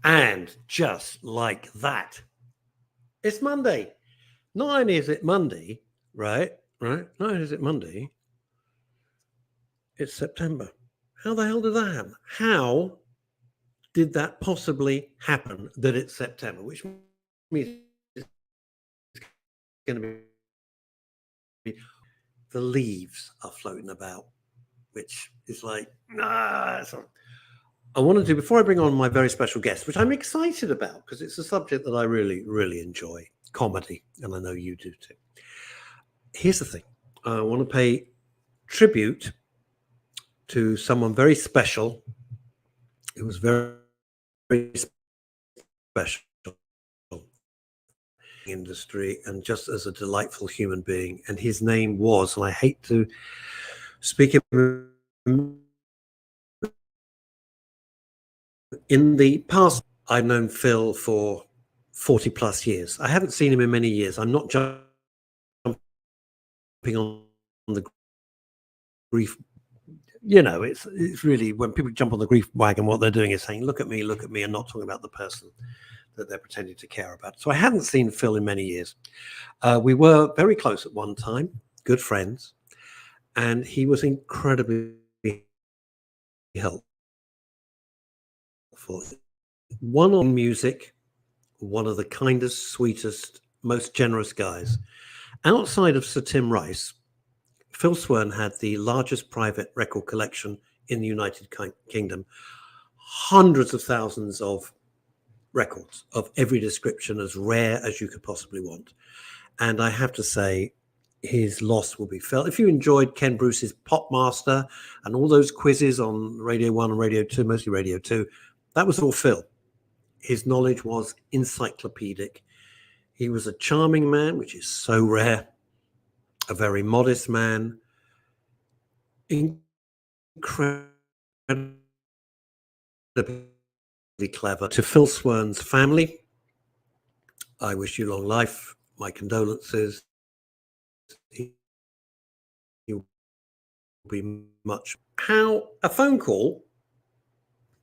And just like that, it's Monday. Not only is it Monday, right? Not only is it Monday, it's September. How the hell did that happen? How did that possibly happen that it's September? Which means it's going to be the leaves are floating about, which is like, I want to do, before I bring on my very special guest, which I'm excited about because it's a subject that I really, really enjoy, comedy, and I know you do too. Here's the thing. I want to pay tribute to someone very special. It was very, very special industry and just as a delightful human being. And his name was, and I hate to speak of him, in the past, I've known Phil for 40 plus years. I haven't seen him in many years. I'm not jumping on the grief. You know, it's really, when people jump on the grief wagon, what they're doing is saying, look at me, and not talking about the person that they're pretending to care about. So I hadn't seen Phil in many years. We were very close at one time, good friends, and he was incredibly helpful. One on music, one of the kindest, sweetest, most generous guys. Outside of Sir Tim Rice, Phil Swern had the largest private record collection in the United Kingdom. Hundreds of thousands of records of every description, as rare as you could possibly want. And I have to say, his loss will be felt. If you enjoyed Ken Bruce's Pop Master and all those quizzes on Radio 1 and Radio 2, mostly Radio 2, that was all Phil. His knowledge was encyclopedic. He was a charming man, which is so rare, a very modest man, incredibly clever. To Phil Swern's family, I wish you long life. My condolences. He'll be much. How a phone call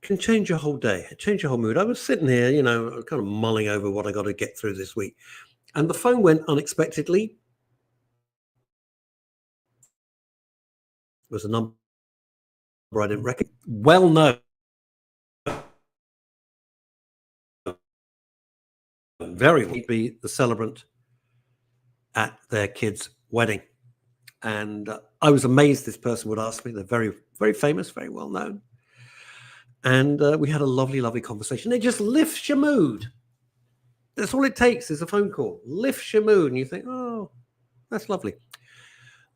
can change your whole day, change your whole mood. I was sitting here, you know, kind of mulling over what I got to get through this week. And the phone went unexpectedly. It was a number I didn't recognize. Well known. Very well be the celebrant at their kid's wedding. And I was amazed this person would ask me. They're very, very famous, very well known. And we had a lovely, lovely conversation. It just lifts your mood. That's all it takes is a phone call. Lifts your mood. And you think, oh, that's lovely.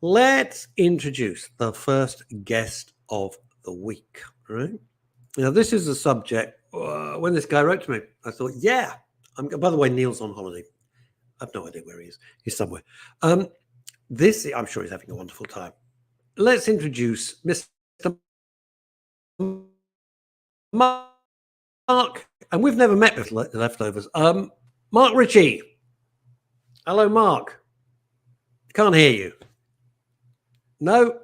Let's introduce the first guest of the week. Right? Now, this is a subject. When this guy wrote to me, I thought, yeah. By the way, Neil's on holiday. I have no idea where he is. He's somewhere. I'm sure he's having a wonderful time. Let's introduce Mr. Mark, and we've never met with the leftovers. Mark Ritchie. Hello, Mark. Can't hear you. No,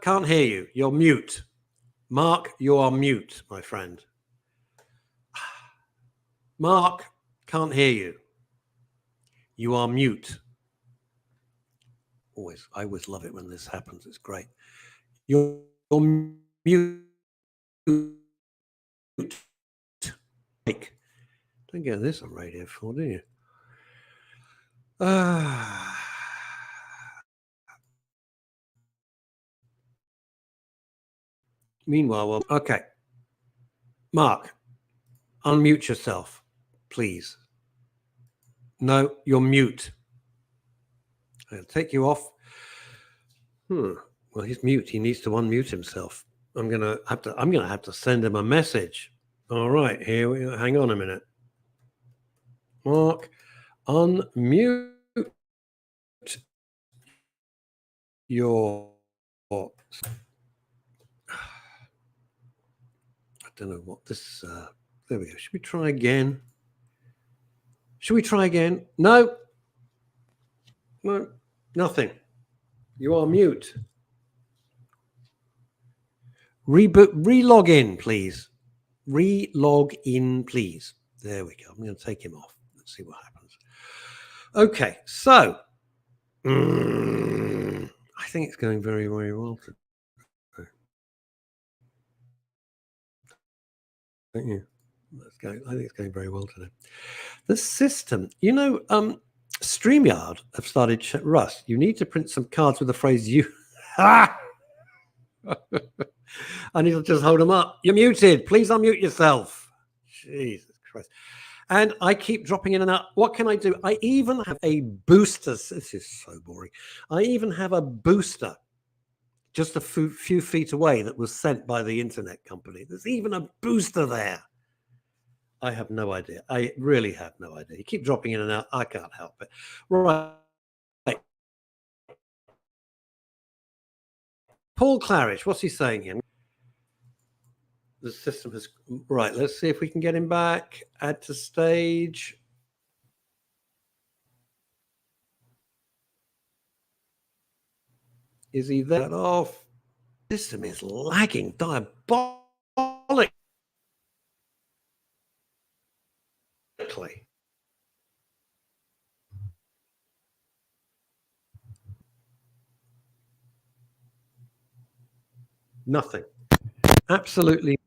can't hear you. You're mute. Mark, you are mute, my friend. Mark, can't hear you. You are mute. I always love it when this happens. It's great. You're mute. Don't get this on Radio 4, do you? Meanwhile, okay. Mark, unmute yourself, please. No, you're mute. I'll take you off. Well, he's mute. He needs to unmute himself. I'm gonna have to send him a message. All right, here we go. Hang on a minute. Mark, unmute your. I don't know what this. There we go. Should we try again? No, nothing. You are mute. Relog in, please. Relog in, please. There we go. I'm going to take him off. Let's see what happens. Okay, so I think it's going very, very well today. Don't you? I think it's going very well today. The system, StreamYard have started. Russ, you need to print some cards with the phrase "you." I need to just hold them up. You're muted. Please unmute yourself. Jesus Christ. And I keep dropping in and out. What can I do? I even have a booster. This is so boring. I even have a booster just a few feet away that was sent by the internet company. There's even a booster there. I have no idea. I really have no idea. You keep dropping in and out. I can't help it. Right. Paul Claridge, what's he saying here? The system has... Right, let's see if we can get him back. Add to stage. Is he that off? System is lagging diabolically. Nothing. Absolutely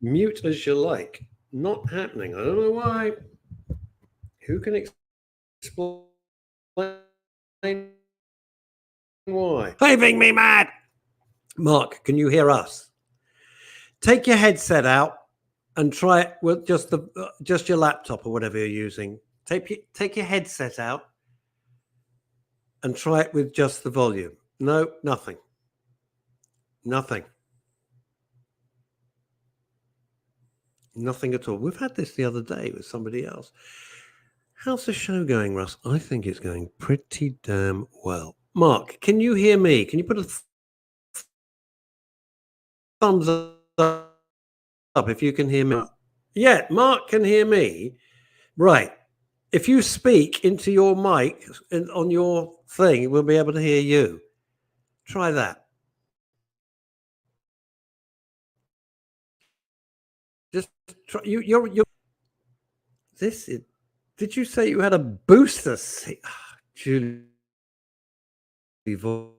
mute as you like. Not happening. I don't know why. Who can explain why? Driving me mad. Mark, can you hear us? Take your headset out and try it with just your laptop or whatever you're using. Take your headset out and try it with just the volume. No, nothing. Nothing. Nothing at all. We've had this the other day with somebody else. How's the show going, Russ? I think it's going pretty damn well. Mark, can you hear me? Can you put a thumbs up if you can hear me? Yeah, Mark can hear me. Right. If you speak into your mic on your thing, we'll be able to hear you. Try that. Just try. You're. This is. Did you say you had a booster seat? Julie voice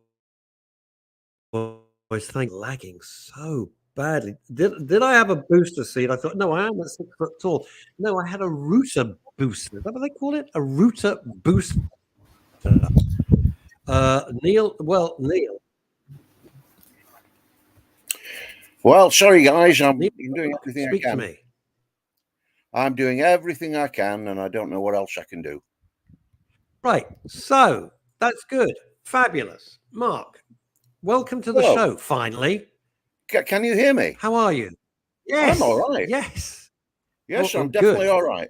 thing lagging so badly. Did I have a booster seat? I thought, no, I am at 6 foot tall. No, I had a router booster. Is that what they call it? A router booster. Neil. Well, sorry guys, I'm doing everything I can. To me. I'm doing everything I can, and I don't know what else I can do. Right, so that's good, fabulous. Mark, welcome to the show. Finally, can you hear me? How are you? Yes, I'm all right. Yes, I'm definitely all right.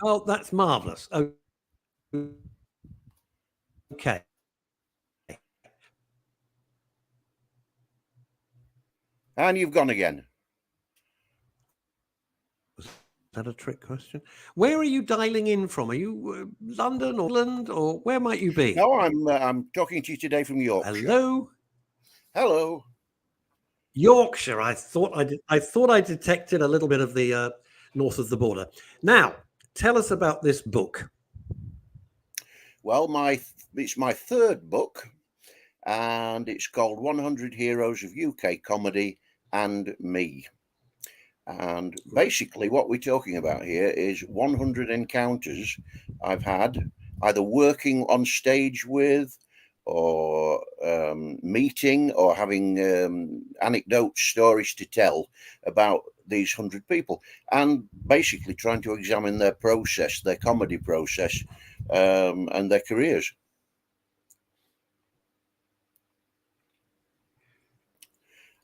Oh, that's marvelous. Okay. And you've gone again. Was that a trick question? Where are you dialing in from? Are you London or England, or where might you be? No, I'm talking to you today from Yorkshire. Hello. Yorkshire. I thought I detected a little bit of the north of the border. Now, tell us about this book. Well, it's my third book, and it's called 100 Heroes of UK Comedy and Me. And basically what we're talking about here is 100 encounters I've had, either working on stage with, or meeting, or having anecdotes, stories to tell about these 100 people, and basically trying to examine their process, their comedy process, and their careers.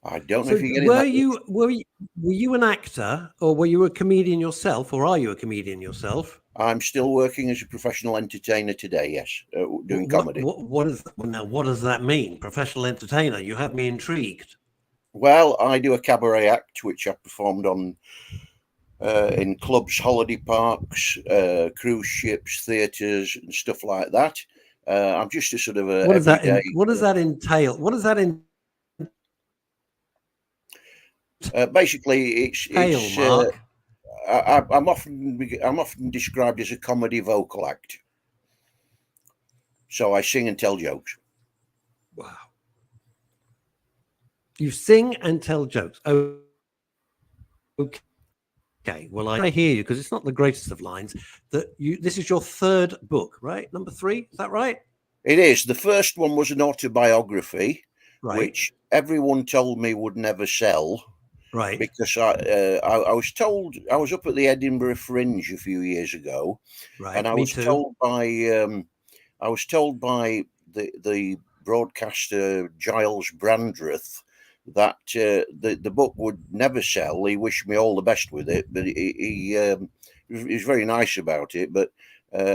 I don't know if you're getting were you an actor, or were you a comedian yourself, or are you a comedian yourself? I'm still working as a professional entertainer today, yes, doing comedy. What does that mean, professional entertainer? You have me intrigued. Well, I do a cabaret act, which I performed on in clubs, holiday parks, cruise ships, theatres, and stuff like that. I'm just a sort of a. What does that entail? What does that entail? Basically, it's Mark. I'm often described as a comedy vocal act. So I sing and tell jokes. Wow. You sing and tell jokes. Oh, okay. Well, I hear you because it's not the greatest of lines. This is your third book, right? Number 3, is that right? It is. The first one was an autobiography, Right. which everyone told me would never sell. Right. Because I was told, I was up at the Edinburgh Fringe a few years ago, Right. and I Me was too. told by the broadcaster Giles Brandreth that the book would never sell. He wished me all the best with it, but he was very nice about it. But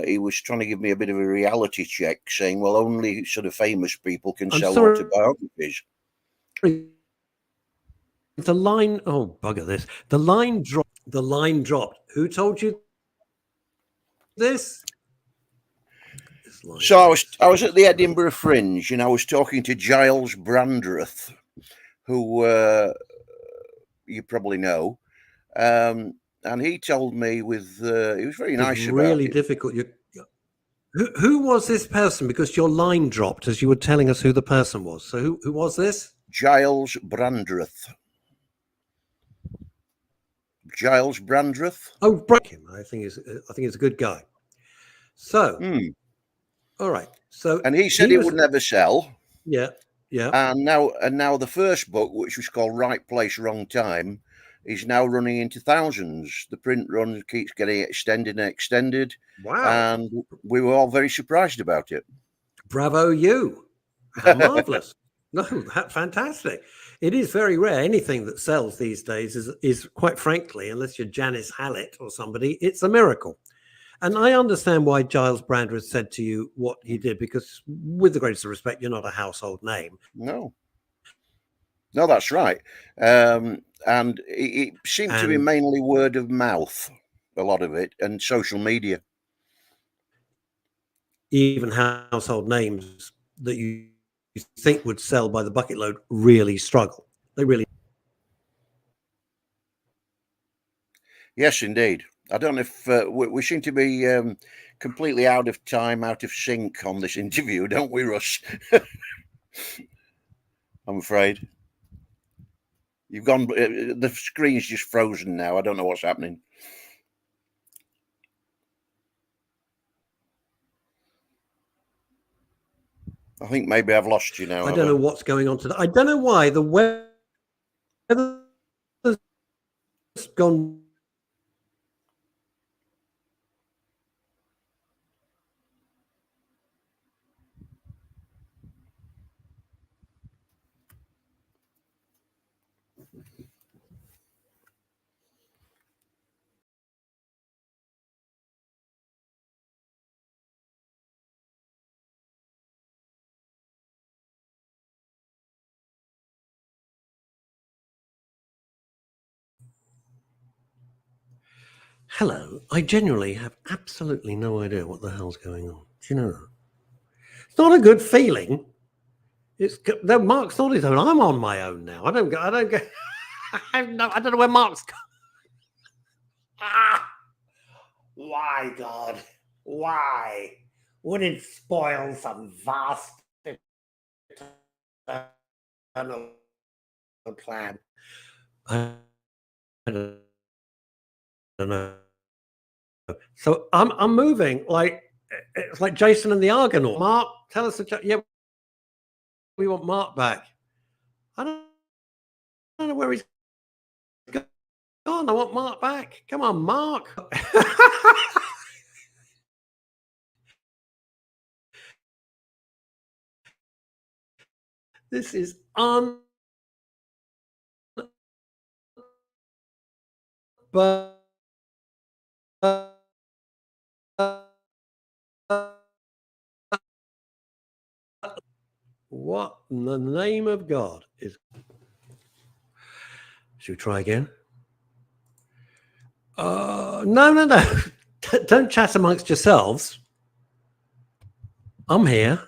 he was trying to give me a bit of a reality check, saying, "Well, only sort of famous people can I'm sell sorry. autobiographies." The line, oh bugger this. The line dropped. The line dropped. Who told you this? So I was at the Edinburgh Fringe, and I was talking to Giles Brandreth, who you probably know, and he told me he was very nice about really it. difficult. Who was this person? Because your line dropped as you were telling us who the person was. So who was this? Giles Brandreth. Giles Brandreth. Oh, break him. I think he's a good guy. So, all right. So, and he said it would never sell. Yeah, yeah. And now the first book, which was called Right Place, Wrong Time, is now running into thousands. The print run keeps getting extended and extended. Wow. And we were all very surprised about it. Bravo you. How marvelous. No, fantastic. It is very rare. Anything that sells these days is quite frankly, unless you're Janice Hallett or somebody, it's a miracle. And I understand why Giles Brandreth said to you what he did, because with the greatest respect, you're not a household name. No, that's right. And it seemed to be mainly word of mouth, a lot of it, and social media. Even household names that you think would sell by the bucket load really struggle. They really. Yes, indeed. I don't know if we seem to be completely out of time, out of sync on this interview, don't we, Russ? I'm afraid. You've gone, the screen's just frozen now. I don't know what's happening. I think maybe I've lost you now. I don't know what's going on today. I don't know why the weather's gone. Hello. I genuinely have absolutely no idea what the hell's going on. Do you know that? It's not a good feeling. It's no, Mark's not his own. I'm on my own now. I don't go. I don't know where Mark's gone. Why, God? Why would it spoil some vast eternal plan? I don't know. So I'm moving like it's like Jason and the Argonaut. Mark, tell us yeah, we want Mark back. I don't know where he's gone. I want Mark back. Come on, Mark. This is but what in the name of God is? Should we try again? No. Don't chat amongst yourselves. I'm here.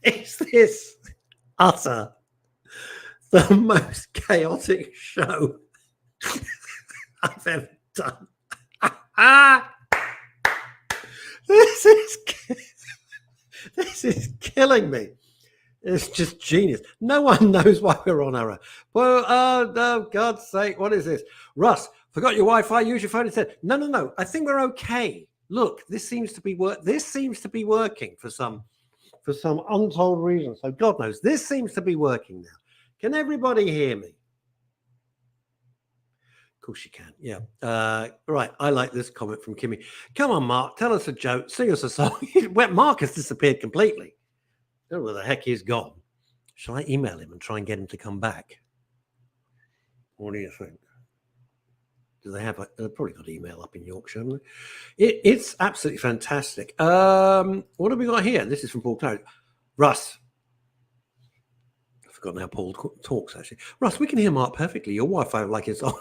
Is this utter the most chaotic show I've ever done. This is killing me. It's just genius. No one knows why we're on our own. Well, no, God's sake, what is this? Russ, forgot your Wi-Fi, use your phone instead. No. I think we're okay. Look, this seems to be working for some untold reason. So God knows, this seems to be working now. Can everybody hear me? Of course you can. Yeah. Right. I like this comment from Kimmy. Come on, Mark, tell us a joke, sing us a song. Mark has disappeared completely. I don't know where the heck he's gone. Shall I email him and try and get him to come back? What do you think? Do they have they've probably got email up in Yorkshire, haven't they? It's absolutely fantastic. What have we got here? This is from Paul Clarence. Russ. I've forgotten how Paul talks, actually. Russ, we can hear Mark perfectly. Your Wi-Fi like it's on.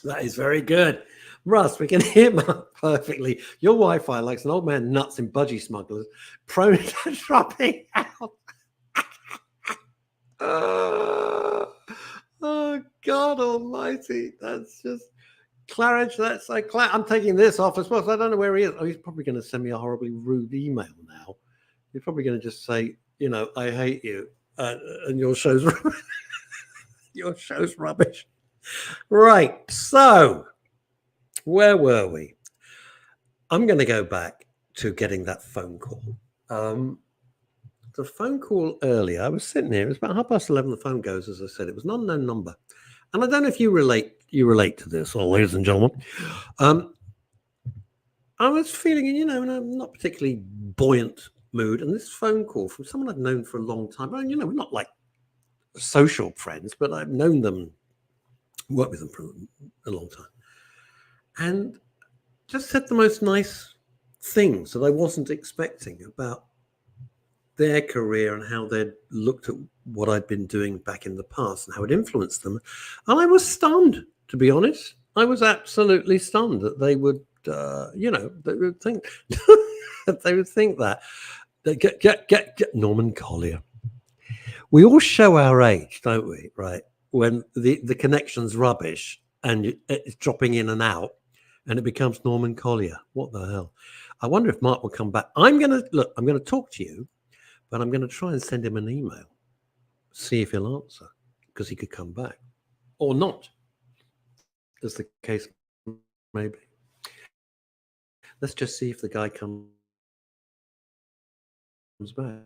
That is very good. Russ, we can hear Mark perfectly. Your Wi-Fi likes an old man nuts in budgie smugglers, prone to dropping out. Oh, God almighty. That's just... Claridge, that's like... I'm taking this off as well, so I don't know where he is. Oh, he's probably going to send me a horribly rude email now. He's probably going to just say, I hate you, and your show's your show's rubbish. Right, so... where were we? I'm going to go back to getting that phone call. The phone call earlier, I was sitting here, it was about 11:30, the phone goes, as I said, it was an unknown number. And I don't know if you relate to this, ladies and gentlemen. I was feeling, in a not particularly buoyant mood, and this phone call from someone I've known for a long time. We're not like social friends, but I've known them, worked with them for a long time. And just said the most nice things that I wasn't expecting about their career and how they'd looked at what I'd been doing back in the past and how it influenced them. And I was stunned, to be honest. I was absolutely stunned that they would, they would think that. Get Norman Collier. We all show our age, don't we? Right? When the connection's rubbish and it's dropping in and out. And it becomes Norman Collier. What the hell? I wonder if Mark will come back. I'm going to talk to you, but I'm going to try and send him an email. See if he'll answer, because he could come back. Or not, as the case may be. Let's just see if the guy comes back.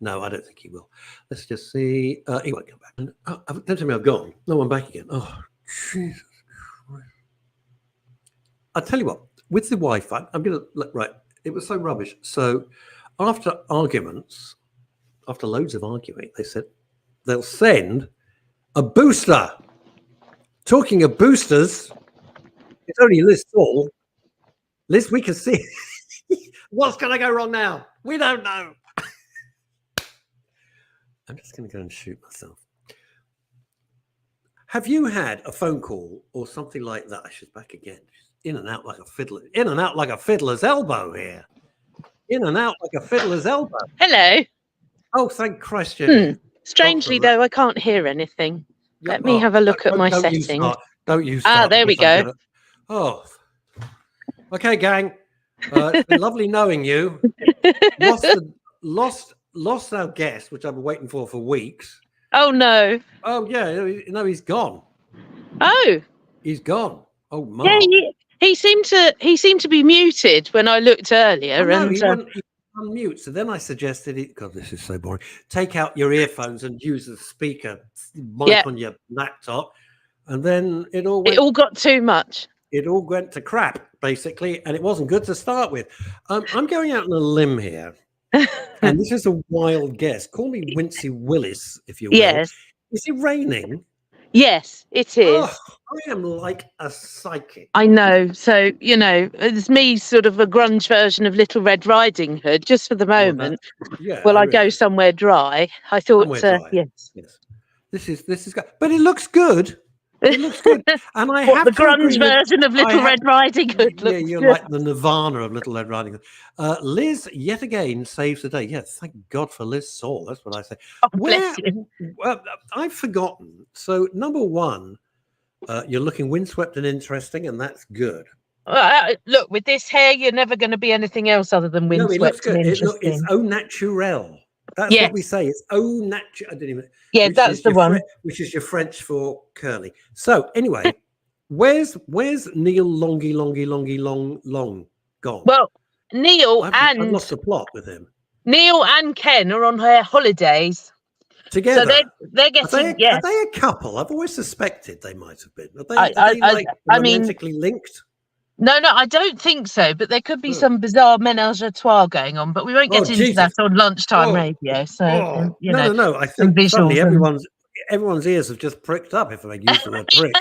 No, I don't think he will. Let's just see. He won't come back. Don't tell me I've gone. No, I'm back again. Oh, Jesus. I'll tell you what, with the Wi-Fi, I'm going to, right, it was so rubbish. So after loads of arguing, they said they'll send a booster. Talking of boosters, it's only Liz Saul. Liz, we can see. What's going to go wrong now? We don't know. I'm just going to go and shoot myself. Have you had a phone call or something like that? She's back again. In and out like a fiddler. In and out like a fiddler's elbow here. In and out like a fiddler's elbow. Hello. Oh, thank Christ. Strangely, though, I can't hear anything. Let me have a look at my settings. Don't use. There we go. Okay, gang. It's been lovely knowing you. Lost our guest, which I've been waiting for weeks. Oh no. Oh yeah, no, he's gone. Oh. He's gone. Oh, Mark. Yeah, he seemed to be muted when I looked earlier. Oh, no, he unmute. So then I suggested, God, this is so boring. Take out your earphones and use the speaker mic on your laptop, and then it all got too much. It all went to crap, basically, and it wasn't good to start with. I'm going out on a limb here, and this is a wild guess. Call me Wincy Willis, if you will. Yes. Is it raining? Yes, it is. Oh, I am like a psychic. I know. So, it's me, sort of a grunge version of Little Red Riding Hood, just for the moment. I go somewhere dry. I thought, yes. This is good. But it looks good. It looks good, and I What, have the to agree grunge with. version of Little Red Riding Hood? Yeah, Looks you're good. like the Nirvana of Little Red Riding Hood. Liz yet again saves the day. Yes, thank God for Liz Saul. That's what I say. Oh, bless you. I've forgotten. So number one, you're looking windswept and interesting, and that's good. Look, with this hair, you're never going to be anything else other than No, it looks windswept and good. It's interesting. au naturel. That's what we Yes. say. It's au naturel. I didn't even. Yeah, that's the one. Which is your French for curly. So anyway, where's Neil Longie Long gone? Well, Neil I've lost the plot with him. Neil and Ken are on their holidays Together. so they're getting. Are they a couple? I've always suspected they might have been. Are they like romantically linked? No, I don't think so. But there could be some bizarre menage a trois going on. But we won't get into that on lunchtime radio. So no. I think suddenly everyone's ears have just pricked up, if I may use the word prick,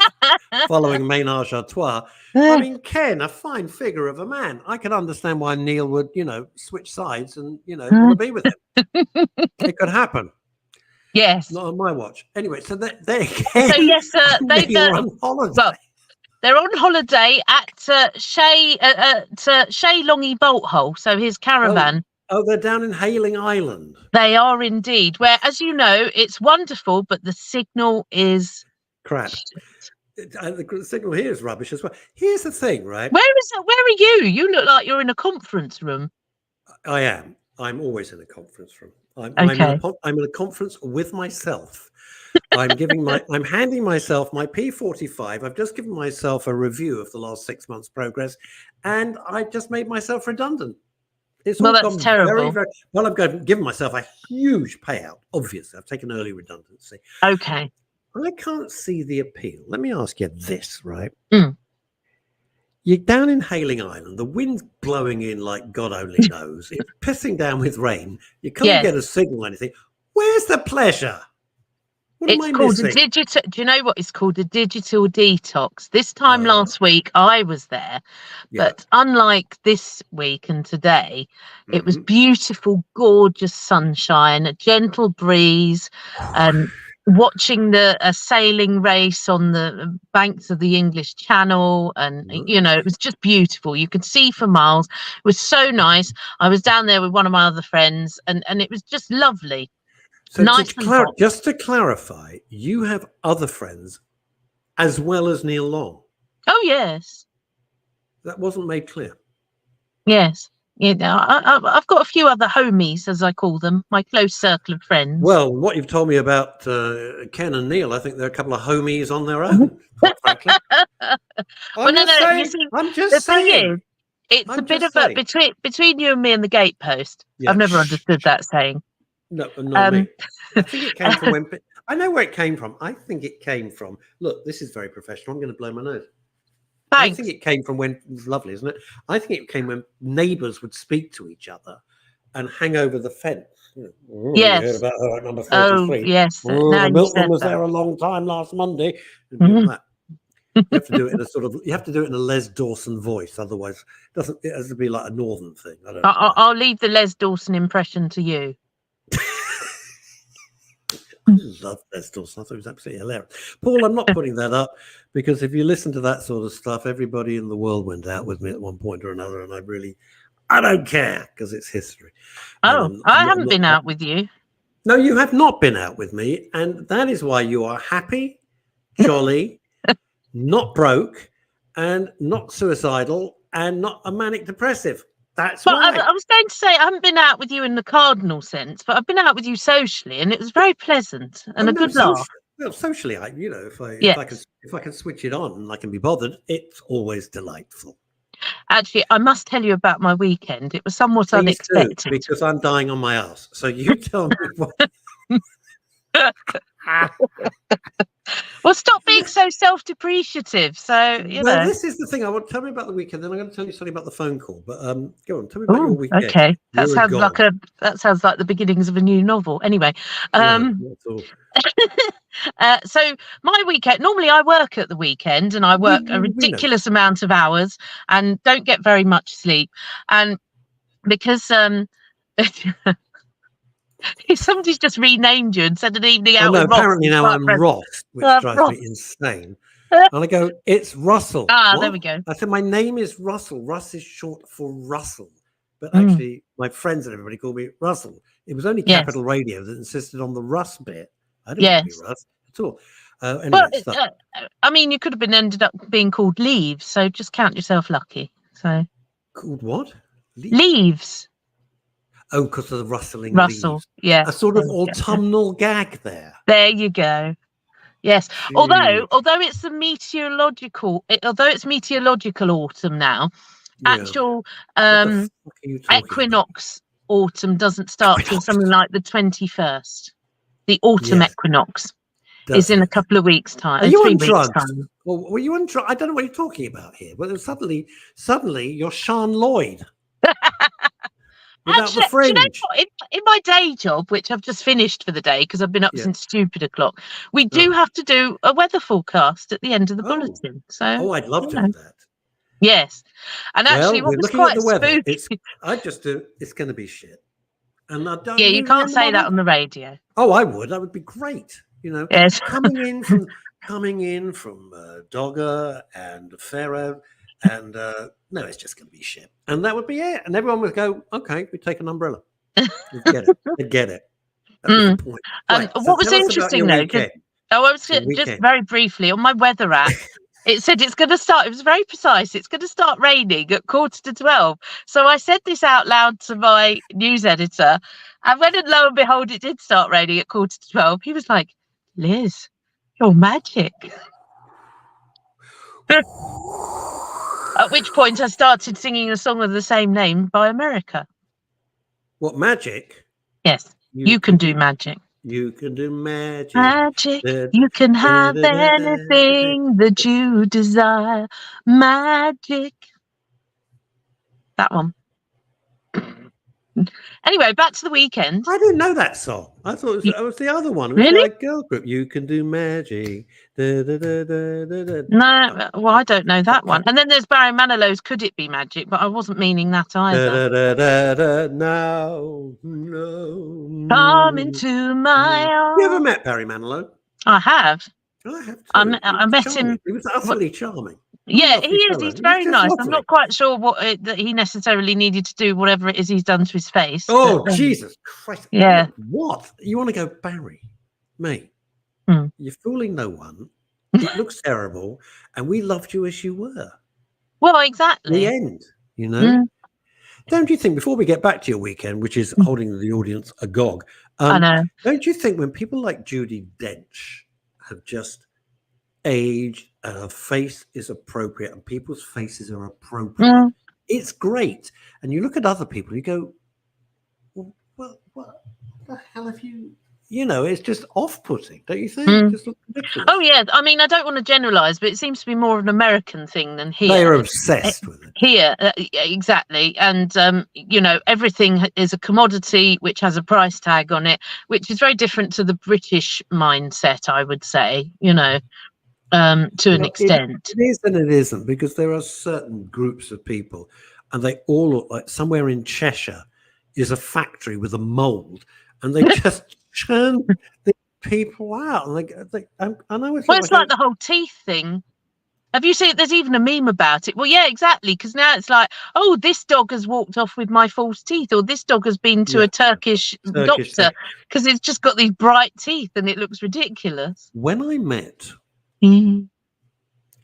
following menage a trois. I mean, Ken, a fine figure of a man. I can understand why Neil would, switch sides and want to be with him. It could happen. Yes. Not on my watch. Anyway, so they're So yes, they're on holiday. Well, they're on holiday at Shay Longie Hole, so his caravan. Oh, they're down in Hailing Island. They are indeed. Where, as you know, it's wonderful, but the signal is crap. The signal here is rubbish as well. Here's the thing, right? Where are you? You look like you're in a conference room. I am. I'm always in a conference room. I'm in a conference with myself. I'm handing myself my P45. I've just given myself a review of the last 6 months' progress, and I just made myself redundant. It's all that's terrible. Very, very well. I've given myself a huge payout. Obviously, I've taken early redundancy. Okay. I can't see the appeal. Let me ask you this, right? Mm. You're down in Hailing Island. The wind's blowing in like God only knows. It's pissing down with rain. You can't get a signal or anything. Where's the pleasure? It's called a digital. Do you know what it's called? A digital detox. This time last week, I was there, but unlike this week and today, it was beautiful, gorgeous sunshine, a gentle breeze, and watching a sailing race on the banks of the English Channel, and it was just beautiful. You could see for miles. It was so nice. I was down there with one of my other friends, and it was just lovely. So just to clarify, you have other friends as well as Neil Long. Oh yes, that wasn't made clear. Yes. I've got a few other homies, as I call them, my close circle of friends. Well, what you've told me about Ken and Neil, I think they're a couple of homies on their own, quite frankly. I'm just saying. It's a bit of a between you and me and the gatepost. Yeah. I've never understood that saying. No, not me. I think it came from when. I know where it came from. I think it came from. Look, this is very professional. I'm going to blow my nose. Thanks. I think it came from when. It's lovely, isn't it? I think it came when neighbours would speak to each other and hang over the fence. Yes. You heard about her at number 33. Oh, yes. The milkman was there a long time last Monday. You have to do it in a you have to do it in a Les Dawson voice, otherwise it has to be like a northern thing. I'll leave the Les Dawson impression to you. I love Les Dawson. I thought it was absolutely hilarious. Paul, I'm not putting that up because if you listen to that sort of stuff, everybody in the world went out with me at one point or another, and I don't care because it's history. Oh, I haven't been out with you. No, you have not been out with me, and that is why you are happy, jolly, not broke, and not suicidal, and not a manic depressive. That's why. I was going to say I haven't been out with you in the cardinal sense, but I've been out with you socially, and it was very pleasant and a good laugh. Well, socially, if I can switch it on and I can be bothered, it's always delightful. Actually, I must tell you about my weekend. It was somewhat unexpected because I'm dying on my ass. So you tell me what. Well, stop being so self-depreciative. So this is the thing. Tell me about the weekend. Then I'm going to tell you something about the phone call. But go on, tell me about your weekend. Okay, that sounds like the beginnings of a new novel. Anyway, so my weekend. Normally, I work at the weekend, and I work a ridiculous amount of hours, and don't get very much sleep. And because somebody's just renamed you and said an evening out. Apparently now I'm Ross, which drives me insane. And I go, it's Russell. Ah, What? there we go. I said, my name is Russell. Russ is short for Russell. But actually, my friends and everybody called me Russell. It was only Capital Radio that insisted on the Russ bit. I didn't want to be Russ at all. Anyway, I mean, you could have ended up being called Leaves, so just count yourself lucky. So called what? Leaves. Oh, because of the rustling leaves. Yeah. A sort of autumnal gag there. There you go. Yes. Jeez. Although it's the meteorological autumn now, actual equinox autumn doesn't start till something like the 21st. The autumn equinox is in a couple of weeks' time. Are you on drugs? Well, were you on drugs? I don't know what you're talking about here. But suddenly you're Sean Lloyd. Without the fringe. Do you know what? In my day job, which I've just finished for the day because I've been up since stupid o'clock, we do have to do a weather forecast at the end of the bulletin. So, I'd love to do that. Yes, and actually, what was quite spooky. I just do. It's going to be shit. And I don't. Yeah, you can't say that on the radio. Oh, I would. That would be great. You know, yes. coming in from Dogger and Pharaoh. And no, it's just going to be shit. And that would be it. And everyone would go, okay, we take an umbrella. They'd get it. That's the point. Right, what was interesting, though, I was just very briefly on my weather app, it said it's going to start, it was very precise, it's going to start raining at 11:45. So I said this out loud to my news editor. And when, lo and behold, it did start raining at 11:45, he was like, Liz, you're magic. At which point I started singing a song of the same name by America. What, magic? Yes, you can do magic. You can do magic. Magic, you can have anything that you desire. Magic. That one. Anyway, back to the weekend. I didn't know that song. I thought it was the other one. It was really? Like girl group. You can do magic. No, well, I don't know that one. And then there's Barry Manilow's "Could It Be Magic?" But I wasn't meaning that either. No. Come into my arms. You ever met Barry Manilow? I have. I have too. I met him. He was utterly charming. Yeah, he is. He's very nice. Lovely. I'm not quite sure that he necessarily needed to do whatever it is he's done to his face. Oh, but, Jesus Christ. Yeah. What? You want to go, Barry? Mate, you're fooling no one. It looks terrible. And we loved you as you were. Well, exactly. The end, you know? Don't you think, before we get back to your weekend, which is holding the audience agog, I know. Don't you think when people like Judi Dench have just aged and her face is appropriate and people's faces are appropriate, it's great. And you look at other people, you go, well, what the hell have you, it's just off-putting, don't you think? It just looks ridiculous. Oh, yeah. I mean, I don't want to generalize, but it seems to be more of an American thing than here. They're obsessed with it. Here, exactly. And, everything is a commodity which has a price tag on it, which is very different to the British mindset, I would say, to an extent. It is and it isn't, because there are certain groups of people and they all look like somewhere in Cheshire is a factory with a mold and they just churn the people out. And I know it's like the whole teeth thing. Have you seen it? There's even a meme about it. Well, yeah, exactly. Because now it's like, oh, this dog has walked off with my false teeth, or this dog has been to a Turkish doctor because it's just got these bright teeth and it looks ridiculous. When I met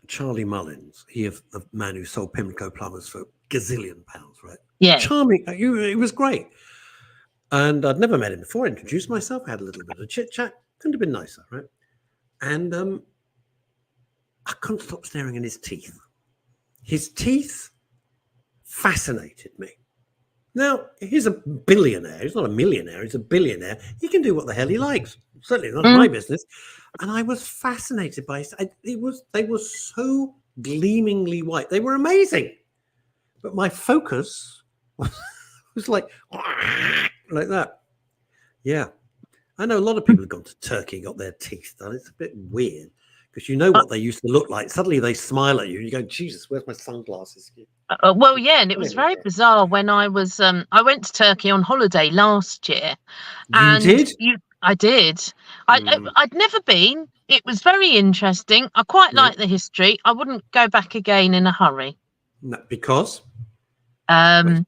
Charlie Mullins, the man who sold Pimlico plumbers for gazillion pounds, right? Yeah. Charming. He was great. And I'd never met him before. I introduced myself, had a little bit of chit-chat. Couldn't have been nicer, right? And I couldn't stop staring at his teeth. His teeth fascinated me. Now, he's a billionaire. He's not a millionaire. He's a billionaire. He can do what the hell he likes. Certainly not my business. And I was fascinated by they were so gleamingly white. They were amazing. But my focus was like that. Yeah. I know a lot of people have gone to Turkey, got their teeth done. It's a bit weird because you know what they used to look like. Suddenly they smile at you and you go, Jesus, where's my sunglasses? Well, yeah, and it was very bizarre when I was I went to Turkey on holiday last year. You did? I did. I'd never been. it was very interesting. I quite like the history. I wouldn't go back again in a hurry. No, because I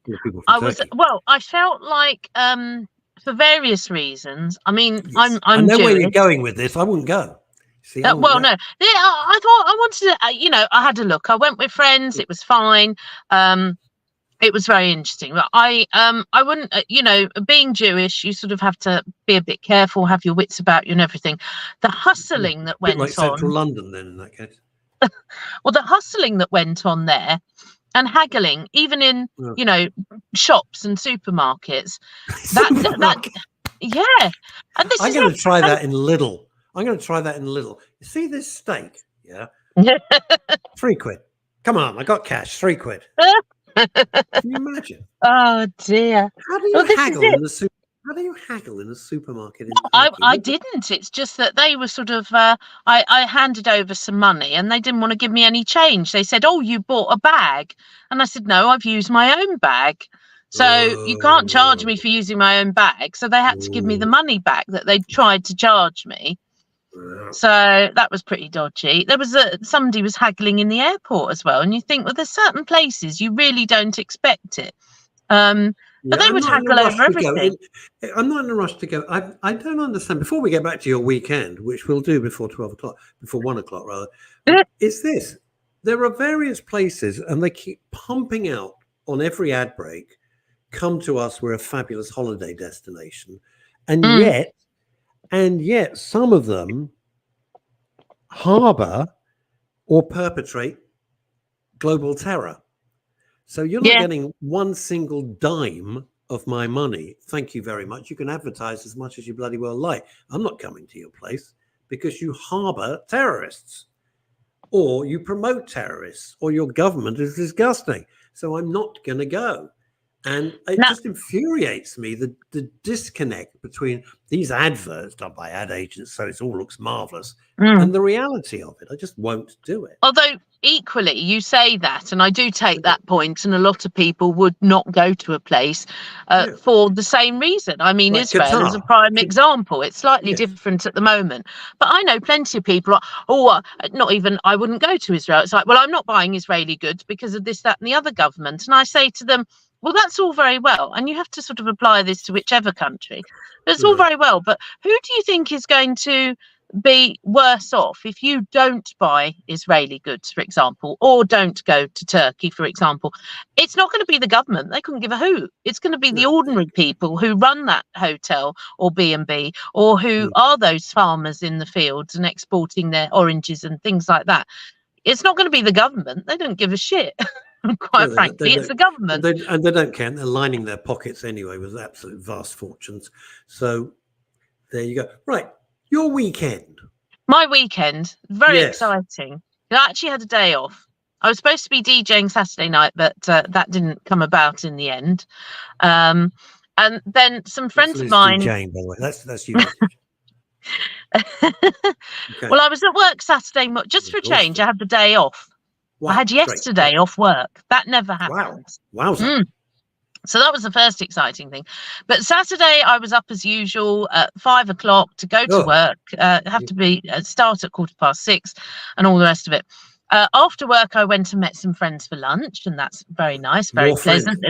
felt like for various reasons. I mean, yes. I'm I know Jewish. where you're going with this. I wouldn't go. See, No. Yeah, I thought I wanted to. I had a look. I went with friends. It was fine. It was very interesting. But I wouldn't. Being Jewish, you sort of have to be a bit careful, have your wits about you, and everything. The hustling that went like on. Central London, then, in that case. Well, the hustling that went on there, and haggling, even in shops and supermarkets. Yeah. And this I'm going to try that in Lidl. You see this steak? Yeah. 3 quid. Come on, I got cash. 3 quid. Can you imagine? Oh dear. How do you haggle in the supermarket? I didn't. It's just that they were sort of. I handed over some money, and they didn't want to give me any change. They said, "Oh, you bought a bag," and I said, "No, I've used my own bag." So you can't charge me for using my own bag. So they had to give me the money back that they tried to charge me. So that was pretty dodgy. There was somebody was haggling in the airport as well, and you think, well, there's certain places you really don't expect it. But they would haggle over everything. I'm not in a rush to go. I don't understand. Before we get back to your weekend, which we'll do before 12 o'clock, before 1 o'clock rather, it's this. There are various places, and they keep pumping out on every ad break, come to us, we're a fabulous holiday destination. And yet some of them harbor or perpetrate global terror. So you're not getting one single dime of my money. Thank you very much. You can advertise as much as you bloody well like. I'm not coming to your place because you harbor terrorists or you promote terrorists or your government is disgusting. So I'm not going to go. And it just infuriates me, the disconnect between these adverts done by ad agents, so it all looks marvelous, and the reality of it. I just won't do it. Although equally, you say that, and I do take that point, and a lot of people would not go to a place for the same reason. I mean, like Israel Qatar is a prime example. It's slightly different at the moment. But I know plenty of people, I wouldn't go to Israel. It's like, well, I'm not buying Israeli goods because of this, that, and the other government. And I say to them, well, that's all very well. And you have to sort of apply this to whichever country. But it's all very well. But who do you think is going to be worse off if you don't buy Israeli goods, for example, or don't go to Turkey, for example? It's not going to be the government. They couldn't give a hoot. It's going to be the ordinary people who run that hotel or B&B, or who are those farmers in the fields and exporting their oranges and things like that. It's not going to be the government. They don't give a shit. Quite frankly, it's the government. They don't care. They're lining their pockets anyway with absolute vast fortunes. So there you go. Right. Your weekend. My weekend. Very exciting. I actually had a day off. I was supposed to be DJing Saturday night, but that didn't come about in the end. And then some friends of mine. DJing, by the way. That's you. Okay. Well, I was at work Saturday, just for a change. I had the day off. Wow, I had yesterday off work. That never happened. Wow. So that was the first exciting thing. But Saturday, I was up as usual at 5 o'clock to go to work. Have to be start at 6:15 and all the rest of it. After work, I went and met some friends for lunch, and that's very nice, very pleasant.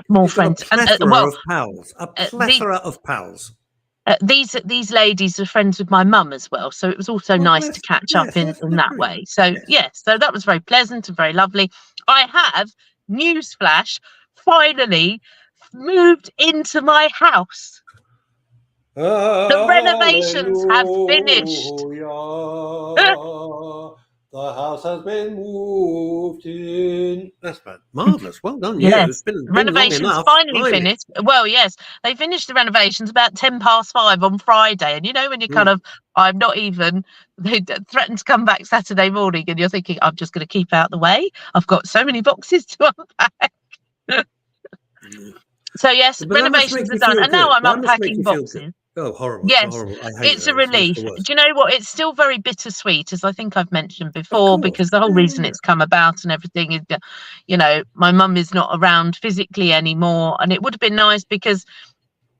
More friends. A plethora of pals. These ladies are friends with my mum as well, so it was also nice to catch up in that way. So so that was very pleasant and very lovely. I have, newsflash, finally moved into my house. The renovations have finished. The house has been moved in. That's marvellous. Well done, you. Yes. It's been renovations finally finished. Well, yes, they finished the renovations about 5:10 on Friday. And you know, when you're kind of, they threatened to come back Saturday morning, and you're thinking, I'm just going to keep out the way. I've got so many boxes to unpack. So yes, renovations are done, and now I'm unpacking boxes. Oh, horrible. Yes, horrible. it's a relief. Do you know what? It's still very bittersweet, as I think I've mentioned before, because the whole reason it's come about and everything is, my mum is not around physically anymore. And it would have been nice because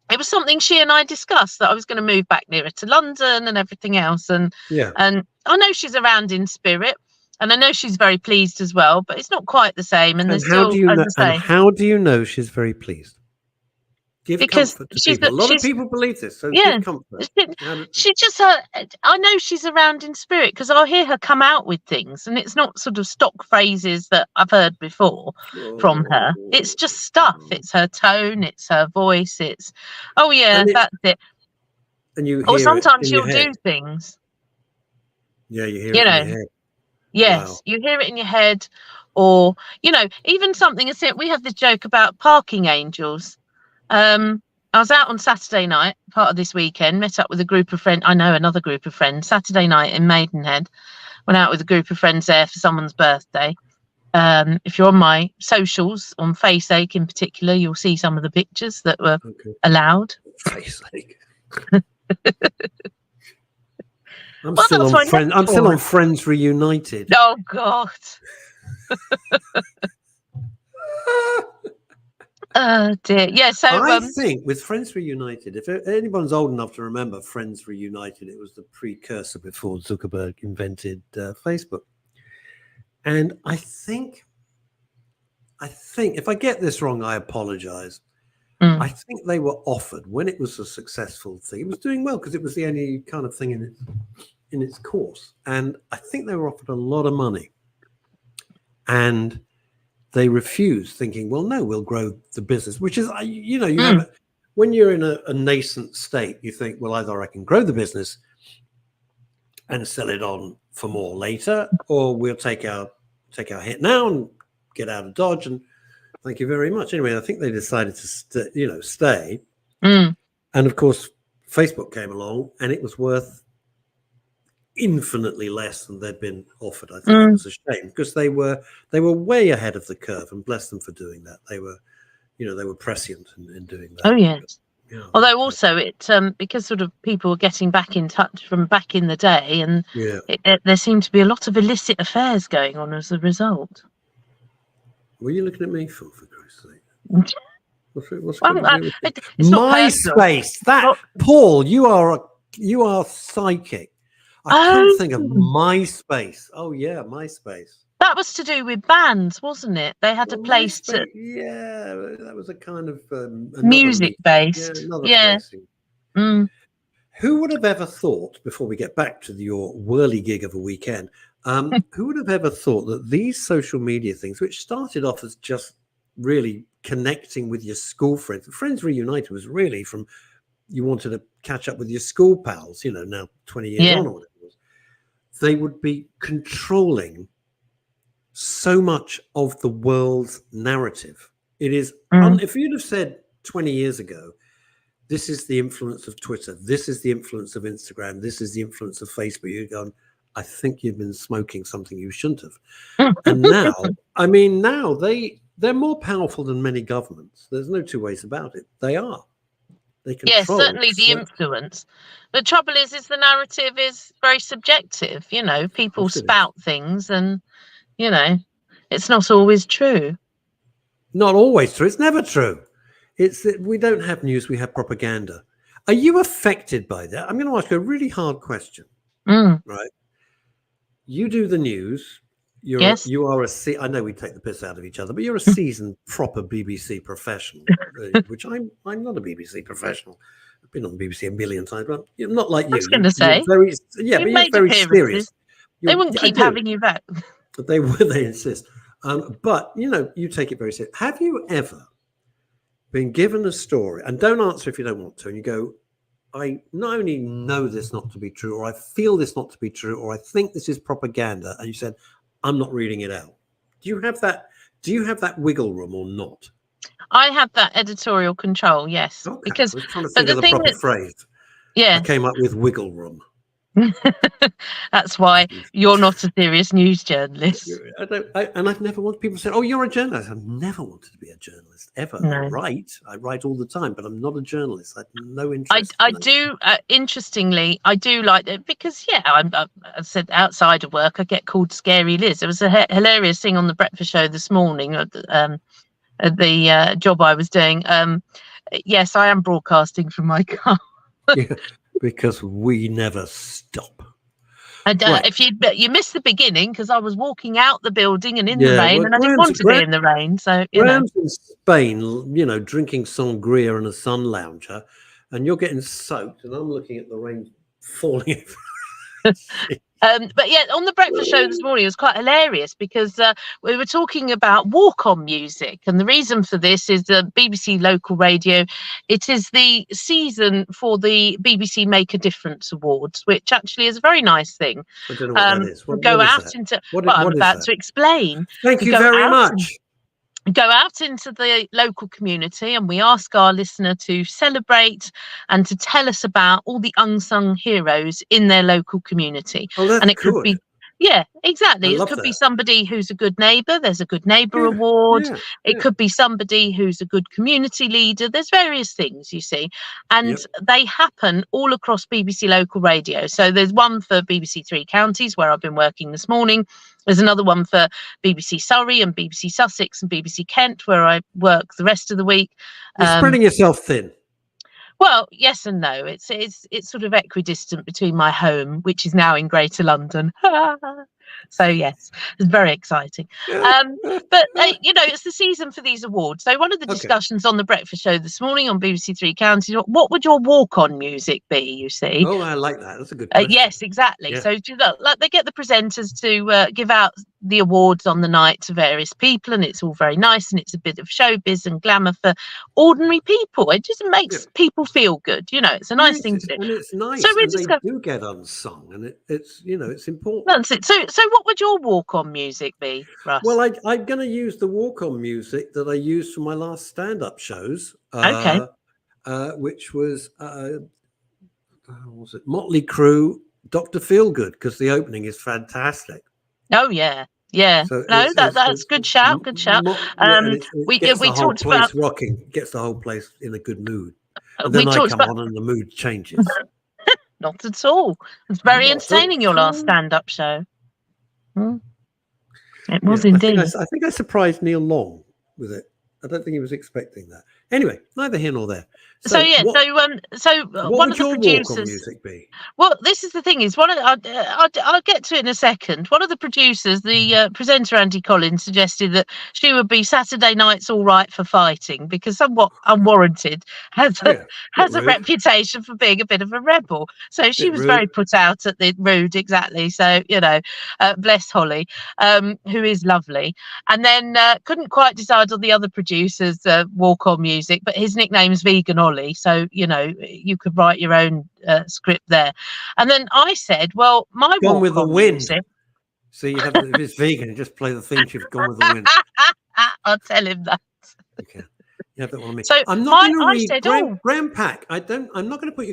it was something she and I discussed, that I was going to move back nearer to London and everything else. And I know she's around in spirit, and I know she's very pleased as well, but it's not quite the same. And there's still, as I say, how do you know she's very pleased? Give because comfort to people. A lot of people believe this, so give comfort. She just, I know she's around in spirit, because I'll hear her come out with things, and it's not sort of stock phrases that I've heard before from her. It's just stuff. It's her tone. It's her voice. It's, oh yeah, that's it. And you hear or sometimes it in she'll your head. do things. Yeah, you hear it in your head. Yes, wow. You hear it in your head, or even something. We have this joke about parking angels. I was out on Saturday night, part of this weekend, met up with a group of friends. I know another group of friends. Saturday night in Maidenhead, went out with a group of friends there for someone's birthday. If you're on my socials, on Faceache in particular, you'll see some of the pictures that were allowed. Faceache. I'm still on Friends Reunited. Oh God. Oh dear. Yeah, so I think with Friends Reunited, if anyone's old enough to remember Friends Reunited, it was the precursor before Zuckerberg invented Facebook. And I think if I get this wrong, I apologize. I think they were offered, when it was a successful thing, it was doing well because it was the only kind of thing in its course. And I think they were offered a lot of money. And they refused, thinking, well, no, we'll grow the business, which is, you have, when you're in a nascent state, you think, well, either I can grow the business and sell it on for more later, or we'll take our hit now and get out of Dodge. And thank you very much. Anyway, I think they decided to stay. And of course, Facebook came along, and it was worth infinitely less than they'd been offered. I think it was a shame, because they were way ahead of the curve, and bless them for doing that. They were, they were prescient in doing that. Oh yes. Yeah. Although also it because sort of people were getting back in touch from back in the day, and there seemed to be a lot of illicit affairs going on as a result. What are you looking at me for Christ's sake? What's MySpace? Paul, you are psychic. I can't think of MySpace. Oh yeah, MySpace. That was to do with bands, wasn't it? They had a place to. Yeah, that was a kind of music based. Yeah. Who would have ever thought, before we get back to your whirly gig of a weekend, who would have ever thought that these social media things, which started off as just really connecting with your school friends, Friends Reunited was really from you wanted to catch up with your school pals, now 20 years on or whatever it was, they would be controlling so much of the world's narrative. It is, if you'd have said 20 years ago, this is the influence of Twitter, this is the influence of Instagram, this is the influence of Facebook, you'd gone, I think you've been smoking something you shouldn't have. And now, now they're more powerful than many governments. There's no two ways about it. They are. They control. Yes, certainly the influence. The trouble is the narrative is very subjective. People spout things, and it's not always true. Not always true. It's never true. It's that we don't have news, we have propaganda. Are you affected by that? I'm going to ask you a really hard question. Right? You do the news. You are I know we take the piss out of each other, but you're a seasoned, proper BBC professional, which I'm not a BBC professional. I've been on the BBC a million times, but not like you. I was going to say, but you're very serious. They wouldn't keep having you back. But they insist. But you take it very seriously. Have you ever been given a story, and don't answer if you don't want to, and you go, I not only know this not to be true, or I feel this not to be true, or I think this is propaganda, and you said, I'm not reading it out. Do you have that wiggle room or not? I have that editorial control, yes. Okay. Because I was trying to think of the proper phrase. Yeah. I came up with wiggle room. That's why you're not a serious news journalist. And I've never wanted people to say, oh, you're a journalist. I've never wanted to be a journalist ever. No. I write all the time, but I'm not a journalist. I have no interest. I do, interestingly, I do like it because, I said outside of work, I get called Scary Liz. There was a hilarious thing on the breakfast show this morning, the job I was doing. Yes, I am broadcasting from my car. Yeah, because we never stop. And Right. if you missed the beginning, because I was walking out the building and in the rain, and I didn't want to be in the rain. So Graham's in Spain, drinking sangria and a sun lounger, and you're getting soaked, and I'm looking at the rain falling. But yeah, on the breakfast show this morning, it was quite hilarious because we were talking about walk-on music, and the reason for this is the BBC Local Radio. It is the season for the BBC Make a Difference Awards, which actually is a very nice thing. I don't know what that is. What is that? I'm about to explain. Thank you very much. Go out into the local community and we ask our listener to celebrate and to tell us about all the unsung heroes in their local community. Oh, that's and it good. Could be, yeah, exactly. It could be somebody who's a good neighbour. There's a good neighbour award. It could be somebody who's a good community leader. There's various things, you see, and they happen all across BBC Local Radio. So there's one for BBC Three Counties, where I've been working this morning. There's another one for BBC Surrey and BBC Sussex and BBC Kent, where I work the rest of the week. You're spreading yourself thin. Well, yes and no. It's sort of equidistant between my home, which is now in Greater London. So yes, it's very exciting. But it's the season for these awards. So one of the discussions on the breakfast show this morning on BBC Three Counties, what would your walk-on music be? You see? Oh, I like that. That's a good question. Yes, exactly. Yeah. So they get the presenters to give out the awards on the night to various people, and it's all very nice, and it's a bit of showbiz and glamour for ordinary people. It just makes people feel good. It's a nice thing to do. And it's nice. So they do get unsung, and it's it's important. That's it. So what would your walk-on music be, Russ? Well, I'm going to use the walk-on music that I used for my last stand-up shows. Which was it Motley Crue, Dr. Feelgood, because the opening is fantastic. Oh yeah. So that's good shout. We talked about rocking, gets the whole place in a good mood. And then I come on and the mood changes. Not at all. It's very entertaining, your last stand-up show. It was indeed. I think I surprised Neil Long with it. I don't think he was expecting that. Anyway, neither here nor there. So one of the producers. Music be? Well, this is the thing: is I'll get to it in a second. One of the producers, the presenter Andy Collins, suggested that she would be Saturday Night's All Right for Fighting, because somewhat unwarranted has a reputation for being a bit of a rebel. So she was very put out at the rude, exactly. So bless Holly, who is lovely, and then couldn't quite decide on the other producer's walk-on music, but his nickname's Vegan Ollie, so you could write your own script there. And then I said, well, my Gone with the Wind. Music... So you have if it's vegan, just play the theme tune of Gone with the Wind. I'll tell him that. Okay. You have that one on me. So I'm not going to read Graham Pack. I'm not going to put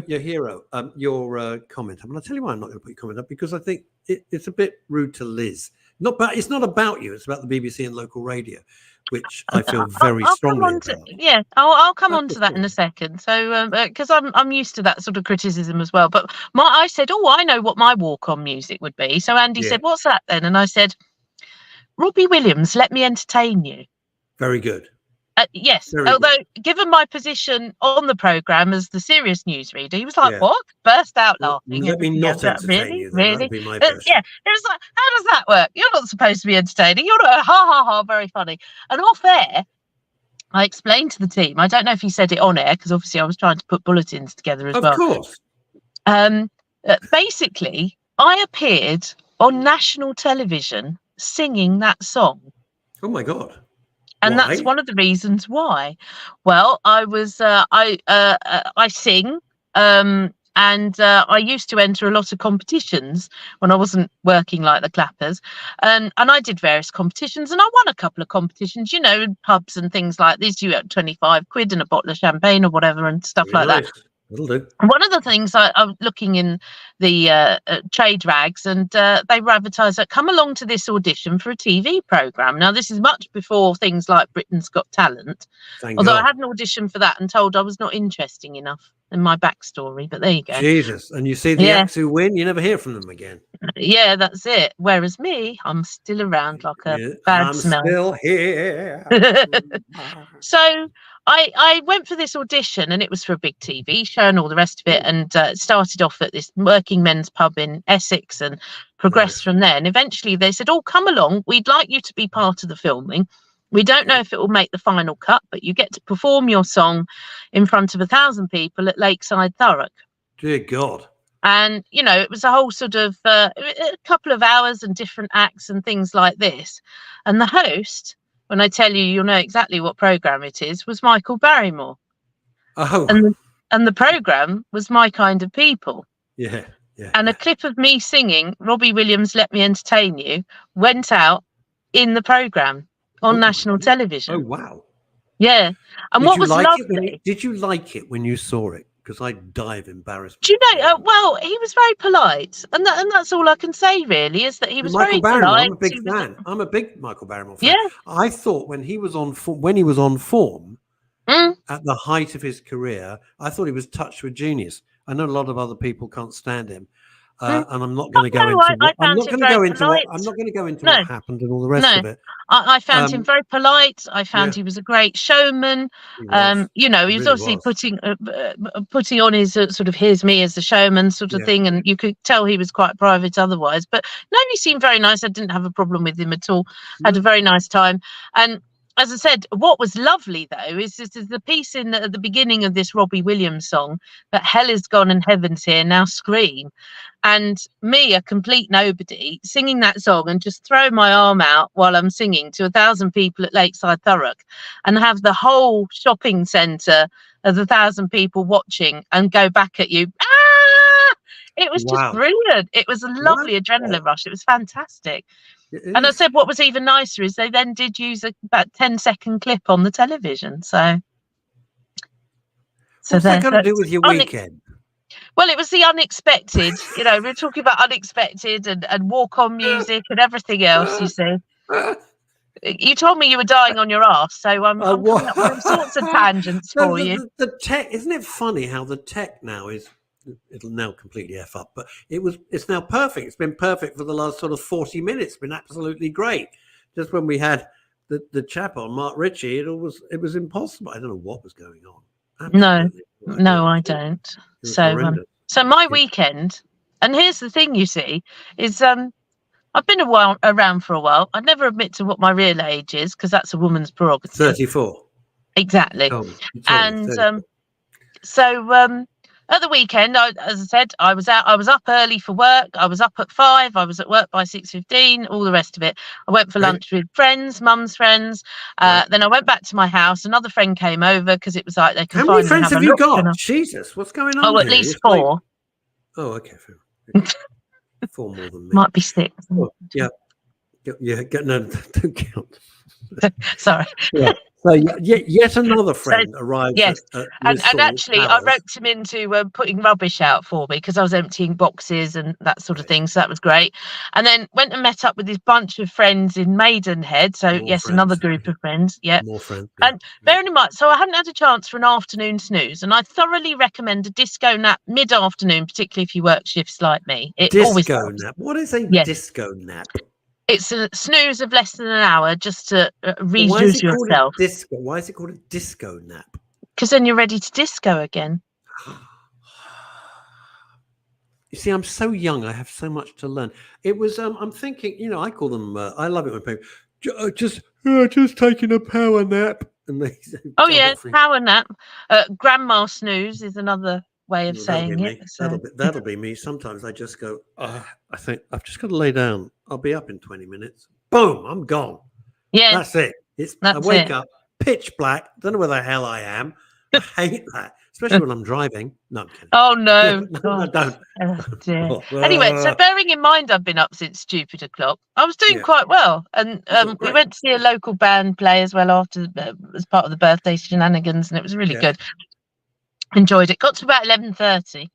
your hero your comment up. And I'll tell you why I'm not going to put your comment up, because I think it's a bit rude to Liz. It's not about you. It's about the BBC and local radio, which I feel very strongly about. I'll come on to that in a second. So because I'm used to that sort of criticism as well. But I said, I know what my walk-on music would be. So Andy said, what's that then? And I said, Robbie Williams, Let Me Entertain You. Very good. Yes, although given my position on the programme as the serious newsreader, he was like, what? Burst out laughing. Let me not entertain you. Then. Really? That'd be my version. It was like, how does that work? You're not supposed to be entertaining. You're not, ha, ha, ha, very funny. And off air, I explained to the team, I don't know if he said it on air, because obviously I was trying to put bulletins together as well. Of course. Basically, I appeared on national television singing that song. Oh, my God. And that's one of the reasons why. Well, I was I sing, and I used to enter a lot of competitions when I wasn't working like the Clappers, and I did various competitions, and I won a couple of competitions, in pubs and things like this. You had 25 quid and a bottle of champagne or whatever and stuff like that. It'll do. One of the things I'm looking in the trade rags, and they were advertised that come along to this audition for a TV programme. Now, this is much before things like Britain's Got Talent. Although I had an audition for that and told I was not interesting enough in my backstory, but there you go. Jesus. And you see the acts who win, you never hear from them again. Yeah, that's it. Whereas me, I'm still around like a bad smell. I'm still here. So I went for this audition, and it was for a big TV show and all the rest of it, and started off at this working men's pub in Essex and progressed from there. And eventually they said, oh, come along, we'd like you to be part of the filming. We don't know if it will make the final cut, but you get to perform your song in front of 1,000 people at Lakeside, Thurrock. Dear God. And, you know, it was a whole sort of a couple of hours and different acts and things like this. And the host, when I tell you, you'll know exactly what programme it is, was Michael Barrymore. Oh. And the programme was My Kind of People. Yeah. And a clip of me singing Robbie Williams' Let Me Entertain You went out in the programme on national television. Oh, wow. Yeah. And what was lovely... Did you like it when you saw it? Because I die of embarrassment. Do you know, well, he was very polite. And that's all I can say, really, is that he was very polite. I'm a big fan. I'm a big Michael Barrymore fan. Yeah. I thought when he was on form, at the height of his career, I thought he was touched with genius. I know a lot of other people can't stand him. And I'm not going to go into what happened and all the rest of it. I found him very polite. I found he was a great showman. You know, he was obviously putting on his sort of here's me as the showman sort of thing, and you could tell he was quite private otherwise. But no, he seemed very nice. I didn't have a problem with him at all. Had a very nice time. And as I said, what was lovely though is the piece at the beginning of this Robbie Williams song, that hell is gone and heaven's here, now scream. And me, a complete nobody, singing that song and just throw my arm out while I'm singing to 1,000 people at Lakeside Thurrock, and have the whole shopping centre of 1,000 people watching and go back at you. Ah! It was just brilliant. It was a lovely adrenaline rush. It was fantastic. And I said, what was even nicer is they then did use about 10-second clip on the television. So what's that got to do with your weekend? Well, it was the unexpected. You know, we're talking about unexpected and walk-on music and everything else, you see. You told me you were dying on your arse, so I'm coming up with all sorts of tangents for you. The tech, isn't it funny how the tech now is... It'll now completely F up, but it's now perfect. It's been perfect for the last sort of 40 minutes. It's been absolutely great. Just when we had the chap on, Mark Ritchie, it was impossible. I don't know what was going on. Absolutely. No, I don't. So my weekend, and here's the thing, you see, is I've been around for a while. I'd never admit to what my real age is, because that's a woman's prerogative. 34. Exactly. And at the weekend, as I said, I was up early for work. I was up at 5. I was at work by 6:15, all the rest of it. I went for lunch with friends, mum's friends. Then I went back to my house. Another friend came over because it was like they can How many friends have you got? Jesus, what's going on? Oh, at least 4. Oh, okay. Fair. 4 more than me. Might be 6. Oh, yeah. No, don't count. Sorry. Yeah. So yet another friend arrived. Yes, and actually, I roped him into putting rubbish out for me because I was emptying boxes and that sort of thing. So that was great. And then went and met up with this bunch of friends in Maidenhead. So another group of friends. Yeah, more friends. And bearing in mind, so I hadn't had a chance for an afternoon snooze, and I thoroughly recommend a disco nap mid-afternoon, particularly if you work shifts like me. Disco nap. What is a disco nap? It's a snooze of less than an hour just to rejuice yourself. Why is it called a disco nap? Because then you're ready to disco again. You see, I'm so young. I have so much to learn. It was, I'm thinking, you know, I call them, I love it when people, just taking a power nap. And they power nap. Grandma snooze is another way of saying it. So. That'll be me. Sometimes I just go, I think I've just got to lay down. I'll be up in 20 minutes. Boom, I'm gone. Yeah. That's it. I wake up, pitch black, don't know where the hell I am. I hate that, especially when I'm driving. No, I'm kidding. Oh, no. No, don't. Oh, dear. Anyway, so bearing in mind I've been up since stupid o'clock, I was doing quite well. And we went to see a local band play as well after as part of the birthday shenanigans, and it was really good. Enjoyed it. Got to about 11:30.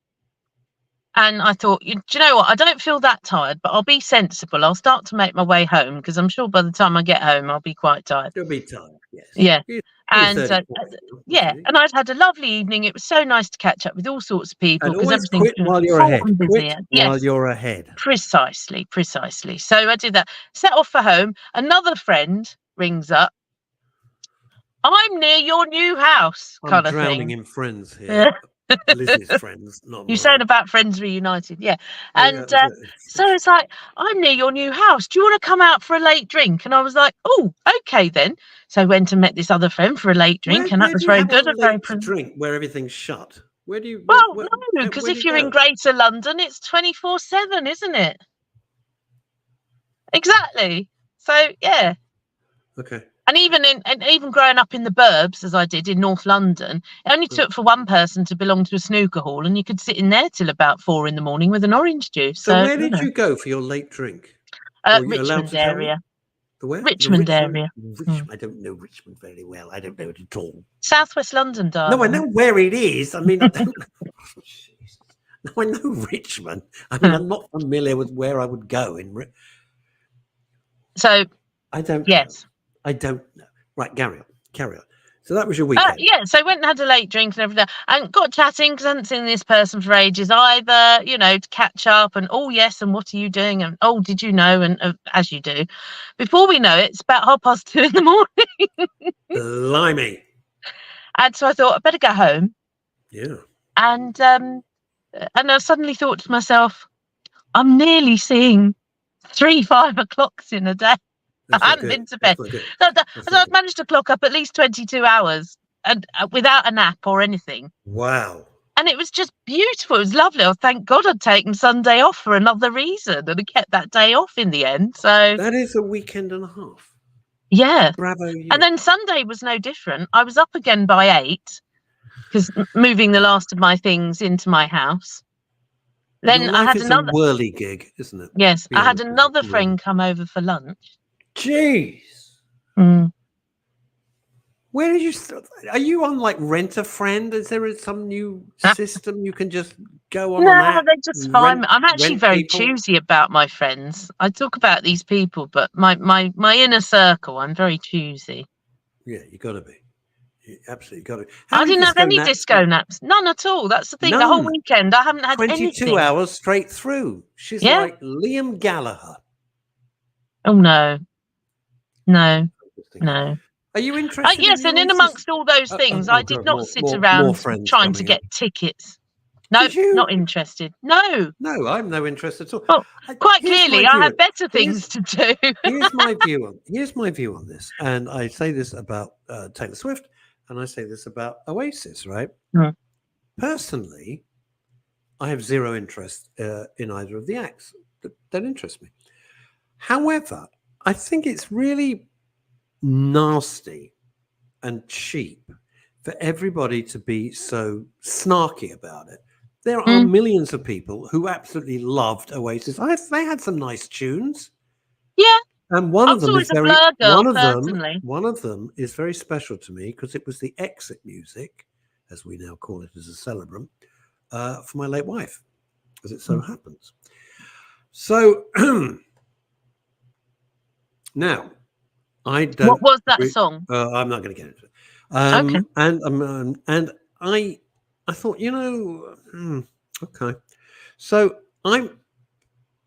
And I thought, do you know what? I don't feel that tired, but I'll be sensible. I'll start to make my way home because I'm sure by the time I get home, I'll be quite tired. You'll be tired, yes. Yeah. And and I'd had a lovely evening. It was so nice to catch up with all sorts of people. And always quit while you're ahead. While you're ahead. Precisely. So I did that. Set off for home. Another friend rings up. I'm near your new house, kind I'm of drowning thing. in friends here. Liz's friends, not You mine. said about Friends Reunited, yeah. Oh, And yeah, so it's like, I'm near your new house. Do you want to come out for a late drink? And I was like, oh, okay then. So I went and met this other friend for a late drink, and that was very good. A late drink where everything's shut? Where do you? Well, no, because if you're in go? Greater London, it's 24/7, isn't it? Exactly. So yeah. Okay. And even growing up in the burbs, as I did in North London, it only took for one person to belong to a snooker hall, and you could sit in there till about 4 a.m. with an orange juice. So where did you go for your late drink? Richmond area. The where? Richmond area. I don't know Richmond very well. I don't know it at all. Southwest London, darling. No, I know where it is. I mean, I don't. No, I know Richmond. I mean, I'm not familiar with where I would go in. So I don't. Yes. Know. I don't know. Right, carry on. So that was your weekend. Yeah, so I went and had a late drink and everything, and got chatting because I hadn't seen this person for ages either, to catch up, and oh yes, and what are you doing, and oh, did you know, and as you do. Before we know it, it's about 2:30 in the morning. Blimey. And so I thought, I better go home. Yeah. And I suddenly thought to myself, I'm nearly seeing 3 5 o'clocks in a day. I hadn't been to bed. So I've managed to clock up at least 22 hours and without a nap or anything. Wow. And it was just beautiful. It was lovely. Oh, thank God I'd taken Sunday off for another reason, and I kept that day off in the end. So that is a weekend and a half. Yeah. Bravo you. And then Sunday was no different. I was up again by 8 because moving the last of my things into my house. Then I had another a whirly gig, isn't it? Yes, I had another friend come over for lunch. Jeez. Mm. Where did you start? Are you on like Rent a Friend? Is there some new system you can just go on? No, they just find me. I'm actually very choosy about my friends. I talk about these people, but my inner circle, I'm very choosy. Yeah, you got to be. You absolutely got to. I didn't have any disco naps. None at all. That's the thing. None. The whole weekend, I haven't had 22 anything. hours straight through. She's like Liam Gallagher. Oh, no. No. Are you interested? Yes, and in amongst all those things, I did not sit around trying to get tickets. No, not interested. No, I'm no interest at all. Well, quite clearly, I have better things to do. Here's my view on this, and I say this about Taylor Swift, and I say this about Oasis, right? Mm. Personally, I have zero interest in either of the acts. That don't interest me. However, I think it's really nasty and cheap for everybody to be so snarky about it. There are millions of people who absolutely loved Oasis. They had some nice tunes. Yeah. And one of them is very special to me because it was the exit music, as we now call it as a celebrant, for my late wife, as it so happens. So now, I don't. What was that song? I'm not going to get into it. Okay. And I thought, okay. So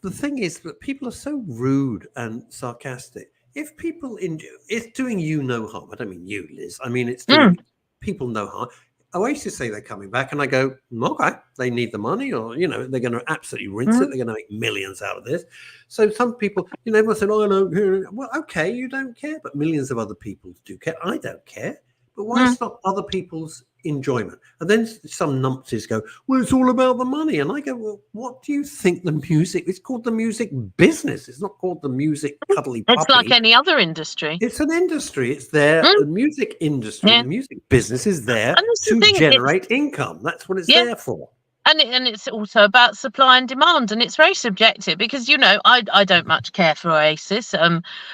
the thing is that people are so rude and sarcastic. If people it's doing you no harm. I don't mean you, Liz. I mean, it's doing people no harm. Oasis say they're coming back, and I go, okay, they need the money, or they're going to absolutely rinse it. They're going to make millions out of this. So some people, everyone said, "Oh, I don't care." Well, okay, you don't care, but millions of other people do care. I don't care, but why stop other people's enjoyment? And then some numpties go, "Well, it's all about the money," and I go, "Well, what do you think the music? It's called the music business. It's not called the music cuddly puppy. It's like any other industry. It's an industry. It's there. The music industry, the music business is there to generate income. That's what it's there for. And it's also about supply and demand, and it's very subjective because I don't much care for Oasis,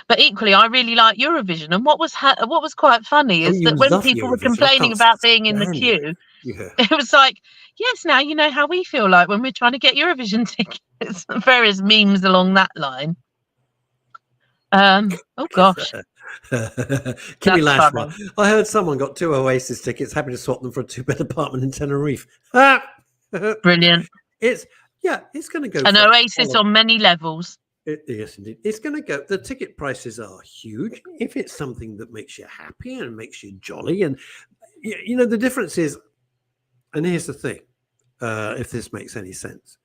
but equally I really like Eurovision. And what was quite funny is that when people were complaining about being in the queue, it was like, yes, now you know how we feel like when we're trying to get Eurovision tickets. Various memes along that line. Oh gosh. Kimmy Lashmar. I heard someone got 2 Oasis tickets, happy to swap them for a 2-bed apartment in Tenerife. Brilliant. It's going to go. An Oasis on many levels. Yes, indeed. It's going to go. The ticket prices are huge. If it's something that makes you happy and makes you jolly, and the difference is, and here's the thing, if this makes any sense,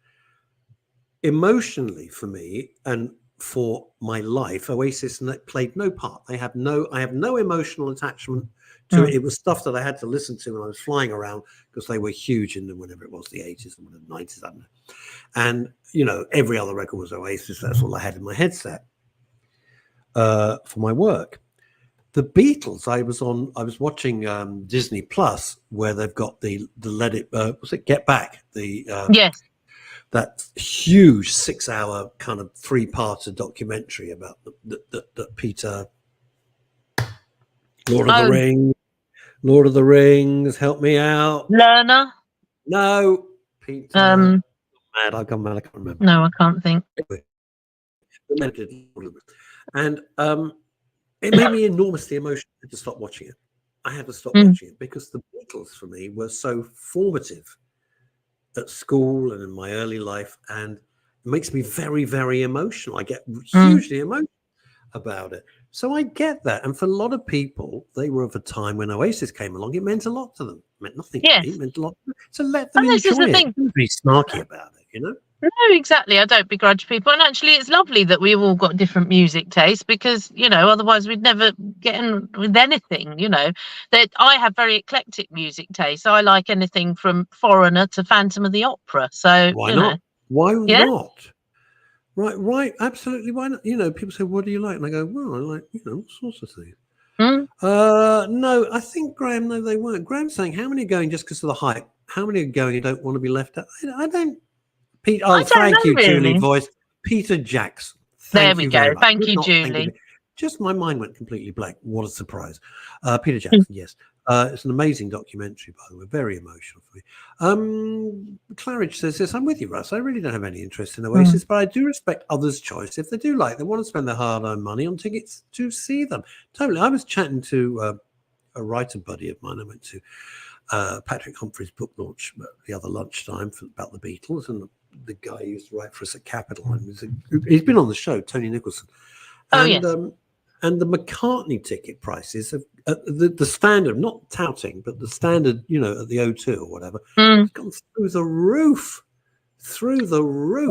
emotionally for me and for my life, Oasis played no part. I have no emotional attachment to it. It was stuff that I had to listen to when I was flying around because they were huge in whenever it was, the 80s and the 90s, I don't know. And every other record was Oasis. That's all I had in my headset for my work. The Beatles, I was watching Disney Plus, where they've got the Let It Get Back, yes, that huge 6-hour kind of 3-parter documentary about the Peter, Lord of the Rings, help me out. Lerner. No, Peter. Mad. I've gone mad. I can't remember. No, I can't think. And it made me enormously emotional to stop watching it. I had to stop watching it because the Beatles for me were so formative at school and in my early life, and it makes me very, very emotional. I get hugely emotional about it. So I get that. And for a lot of people, they were of a time when Oasis came along. It meant a lot to them. It meant nothing to me. It meant a lot to them. So let them enjoy it. Don't be snarky about it, No, exactly. I don't begrudge people. And actually, it's lovely that we've all got different music tastes because, otherwise we'd never get in with anything, That I have very eclectic music tastes. I like anything from Foreigner to Phantom of the Opera. So, why not? Why not? Right. Absolutely. Why not? People say, what do you like? And I go, well, I like, all sorts of things. No, I think Graham, no, they weren't. Graham's saying, how many are going just because of the hype? How many are going and don't want to be left out? I don't. Pete, thank you, really. Julie Voice. Peter Jackson. There we go. Thank you, Julie. Just my mind went completely blank. What a surprise. Peter Jackson, yes. It's an amazing documentary, by the way. Very emotional for me. Claridge says this, I'm with you, Russ. I really don't have any interest in Oasis, but I do respect others' choice. If they do they want to spend their hard-earned money on tickets to see them. Totally. I was chatting to a writer buddy of mine. I went to Patrick Humphrey's book launch the other lunchtime about the Beatles, and the guy who used to write for us at Capital, and he's been on the show, Tony Nicholson. And the McCartney ticket prices have the standard, not touting, but the standard, at the O2 or whatever, has gone through the roof.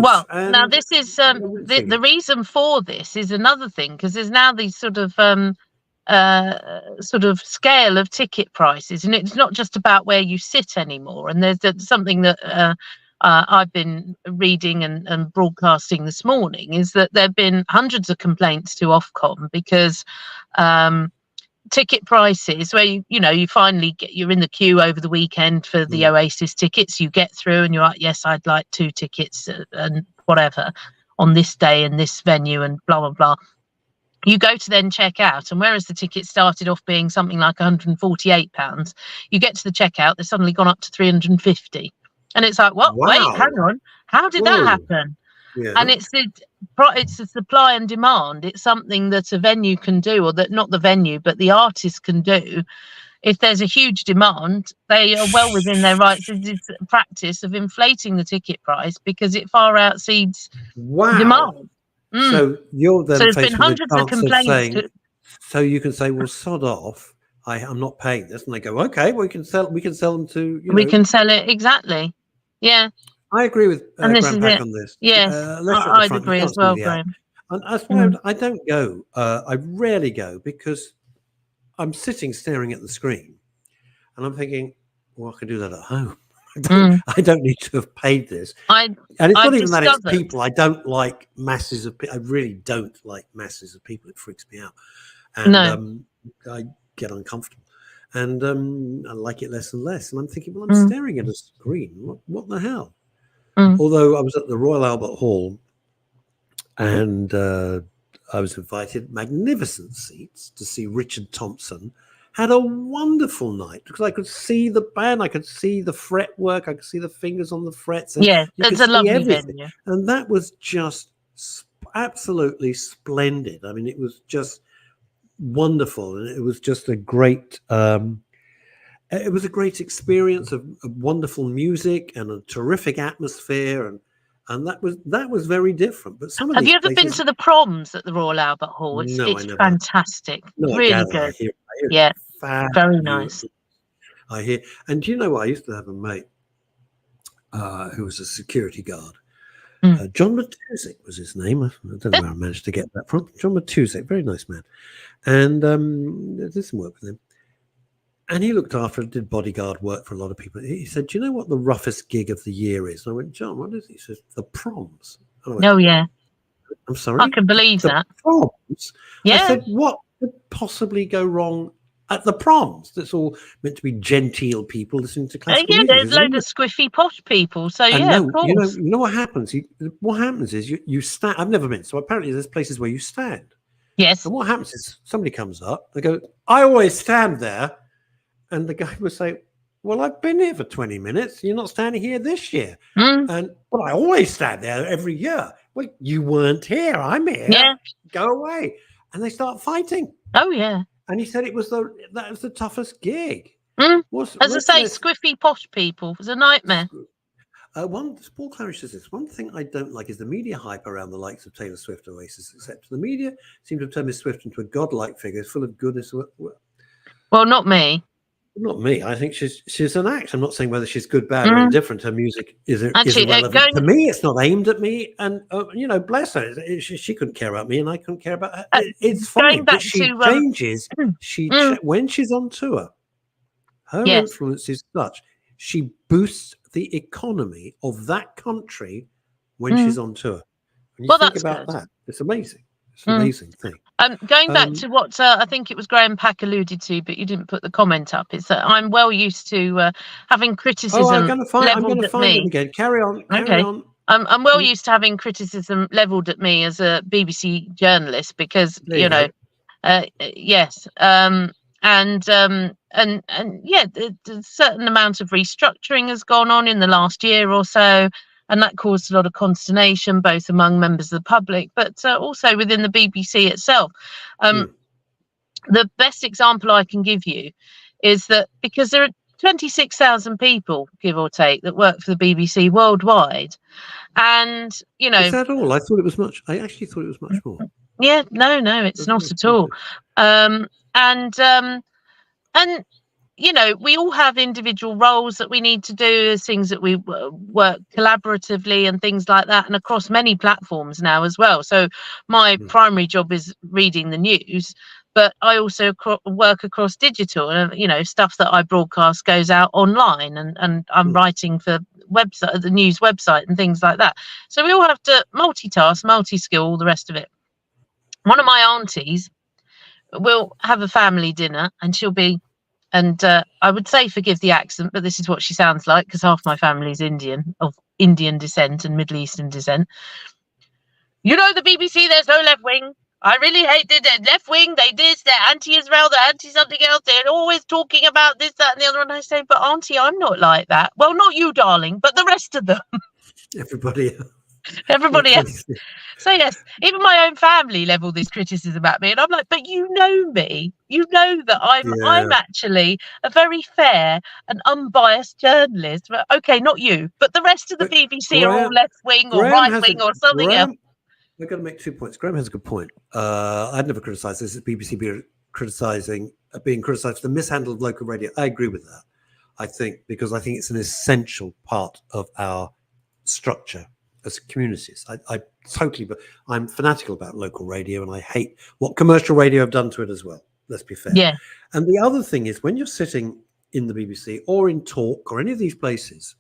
Well, now this is the reason for this is another thing, because there's now these sort of scale of ticket prices, and it's not just about where you sit anymore. And there's something that I've been reading and broadcasting this morning, is that there have been hundreds of complaints to Ofcom because ticket prices where you finally you're in the queue over the weekend for the Oasis tickets, you get through and you're like, yes, I'd like 2 tickets and whatever on this day in this venue and blah blah blah. You go to then check out, and whereas the ticket started off being something like £148, you get to the checkout, they've suddenly gone up to 350. And it's like, what? Wow. Wait, hang on. How did that happen? Yeah. And it's a supply and demand. It's something that a venue can do, or that not the venue, but the artist can do. If there's a huge demand, they are well within their rights to practice of inflating the ticket price because it far exceeds demand. So you're then faced with the chance of saying, so you can say, well, sod off. I'm not paying this, and they go, okay, we can sell them to. We can sell it exactly. Yeah, I agree with Graham Pack on this. Yes, I'd agree as well, Graham. And that's why I don't go. I rarely go because I'm sitting staring at the screen, and I'm thinking, well, I can do that at home. I don't need to have paid this. And it's not even that it's people. I don't like masses of people. I really don't like masses of people. It freaks me out. And I get uncomfortable. And I like it less and less. And I'm thinking, well, I'm staring at a screen. What the hell? Although I was at the Royal Albert Hall and I was invited, magnificent seats, to see Richard Thompson. Had a wonderful night because I could see the band, I could see the fretwork, I could see the fingers on the frets. Yeah, it's a lovely venue. And that was just absolutely splendid. I mean, it was just wonderful, and it was just a great. It was a great experience of wonderful music and a terrific atmosphere, And that was very different. But some of Have these you ever been places, to the proms at the Royal Albert Hall? no, I It's never. fantastic. No, I Really gather. good. I hear Yeah, very fabulous. nice. I hear. And do you know what? I used to have a mate who was a security guard. John Matusik was his name. I don't know where I managed to get that from. John Matusik, very nice man. And did some work with him. And he looked after, did bodyguard work for a lot of people. He said, do you know what the roughest gig of the year is? And I went, John, what is it? He says, the proms. And I went, Oh, yeah. I'm sorry? I can believe that. Proms? Yeah. I said, what could possibly go wrong at the proms? That's all meant to be genteel people listening to classical music. There's loads of squiffy posh people. So, and yeah, no, of course. You know what happens? What happens is you stand. I've never been. So apparently there's places where you stand. Yes. And what happens is somebody comes up, they go, I always stand there. And the guy would say, well, I've been here for 20 minutes. You're not standing here this year. And well, I always stand there every year. Well, you weren't here. I'm here. Yeah. Go away. And they start fighting. Oh, yeah. And he said that was the toughest gig. As I say, squiffy posh people was a nightmare. Paul Claridge says this. One thing I don't like is the media hype around the likes of Taylor Swift Oasis, except the media seem to have turned Miss Swift into a godlike figure full of goodness. Well, not me. Not me. I think she's an act. I'm not saying whether she's good, bad, or indifferent. Her music is irrelevant to me. It's not aimed at me, and bless her. She couldn't care about me, and I couldn't care about her. It's fine. But she changes. When she's on tour, her influence is such. She boosts the economy of that country when she's on tour. When you think about that, it's amazing. It's an amazing thing. Going back to what I think it was Graham Pack alluded to, but you didn't put the comment up. It's that I'm well used to having criticism. I'm going to find it again. Carry on. I'm well used to having criticism levelled at me as a BBC journalist because yes, a certain amount of restructuring has gone on in the last year or so. And that caused a lot of consternation, both among members of the public, but also within the BBC itself. The best example I can give you is that because there are 26,000 people, give or take, that work for the BBC worldwide. And, Is that all? I thought it was much. I actually thought it was much more. Yeah, no, it's not at all. We all have individual roles that we need to do. There's things that we work collaboratively and things like that, and across many platforms now as well. So my primary job is reading the news, but I also work across digital, and stuff that I broadcast goes out online, and I'm writing for the news website and things like that. So we all have to multitask, multi-skill, all the rest of it. One of my aunties will have a family dinner, and she'll be. And I would say forgive the accent, but this is what she sounds like because half my family is Indian, of Indian descent and Middle Eastern descent. The BBC, there's no left wing. I really hate the left wing. They this, they're anti-Israel, they're anti-something else. They're always talking about this, that, and the other. And I say, but auntie, I'm not like that. Well, not you, darling, but the rest of them. Everybody else. So yes, even my own family level this criticism at me, and I'm like, but you know me, you know that I'm actually a very fair and unbiased journalist. But okay, not you, but the rest of the BBC are all left wing or right wing or something else. I've got to make 2 points. Graham has a good point. I'd never criticised this. It's BBC being criticised for the mishandle of local radio. I agree with that. I think it's an essential part of our structure as communities. I'm fanatical about local radio, and I hate what commercial radio have done to it as well. Let's be fair. Yeah. And the other thing is, when you're sitting in the BBC or in Talk or any of these places,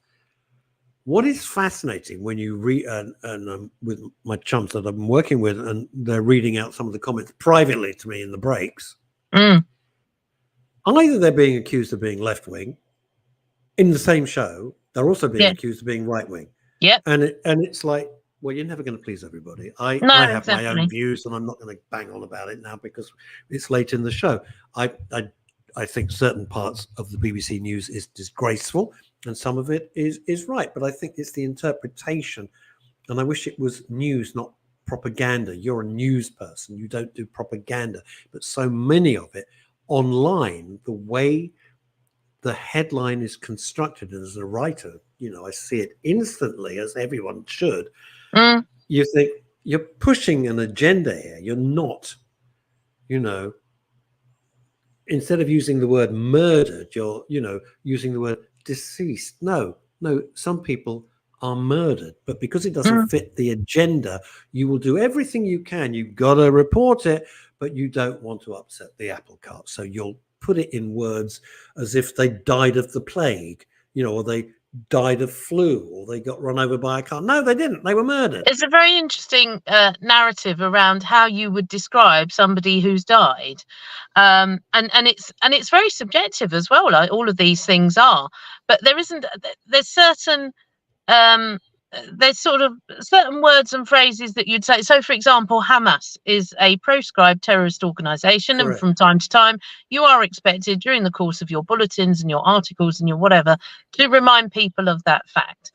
what is fascinating when you read, and with my chums that I'm working with, and they're reading out some of the comments privately to me in the breaks, either they're being accused of being left wing in the same show, they're also being accused of being right wing. Yeah. And it's like, well, you're never going to please everybody. I have my own views, and I'm not going to bang on about it now because it's late in the show. I think certain parts of the BBC News is disgraceful, and some of it is right. But I think it's the interpretation, and I wish it was news, not propaganda. You're a news person. You don't do propaganda. But so many of it online, the way the headline is constructed, and as a writer, I see it instantly, as everyone should. You think you're pushing an agenda here. You're not, instead of using the word murdered, you're, using the word deceased. No, some people are murdered, but because it doesn't fit the agenda, you will do everything you can. You've got to report it, but you don't want to upset the apple cart. So you'll put it in words as if they died of the plague, or they died of flu, or they got run over by a car. No, they didn't. They were murdered. It's a very interesting narrative around how you would describe somebody who's died, and it's very subjective as well. Like all of these things are, but there's certain there's sort of certain words and phrases that you'd say. So, for example, Hamas is a proscribed terrorist organization. Correct. And from time to time, you are expected during the course of your bulletins and your articles and your whatever to remind people of that fact.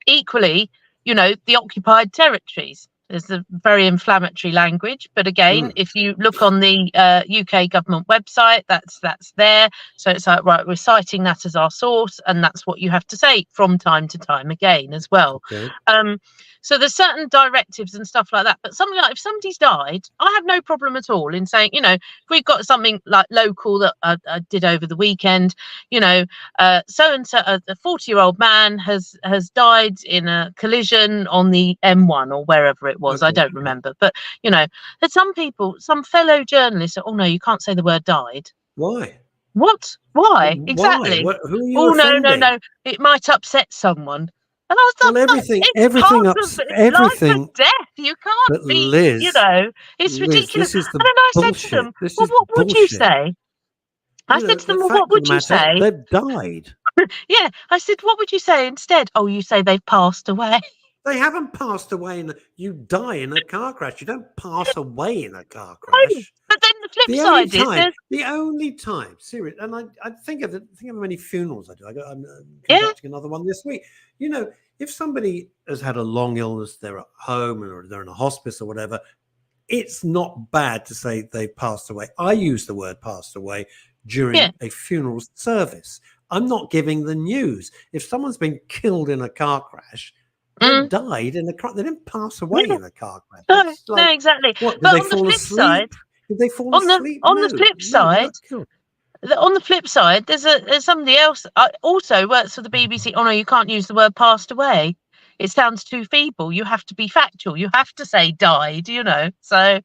Equally, the occupied territories. There's a very inflammatory language, but again, if you look on the UK government website, that's there. So it's like, right, we're citing that as our source, and that's what you have to say from time to time again as well. Okay. So there's certain directives and stuff like that. But something like if somebody's died, I have no problem at all in saying, if we've got something like local that I did over the weekend, so and so, a 40-year-old man has died in a collision on the M1 or wherever it was. Okay. I don't remember. But, there's some people, some fellow journalists, oh no, you can't say the word died. Why? What? Why? Why? Exactly. Who are you offending? No. It might upset someone. And I was everything life and death. You can't be, Liz, it's ridiculous. This is the and then I bullshit. said to them, this well, what would you say? I said to them, well, what would you say? They've died. Yeah, I said, what would you say instead? Oh, you say they've passed away. They haven't passed away. You die in a car crash. You don't pass away in a car crash. No, but then the flip side is the only time, serious. And I think of many funerals I do. I'm conducting another one this week. If somebody has had a long illness, they're at home or they're in a hospice or whatever, it's not bad to say they passed away. I use the word passed away during a funeral service. I'm not giving the news. If someone's been killed in a car crash, they died in a car. They didn't pass away in a car crash. No, exactly. What, but on the flip side, did they fall asleep? On the flip side, on the flip side, there's somebody else also works for the BBC. Oh no, you can't use the word passed away. It sounds too feeble. You have to be factual. You have to say died. So.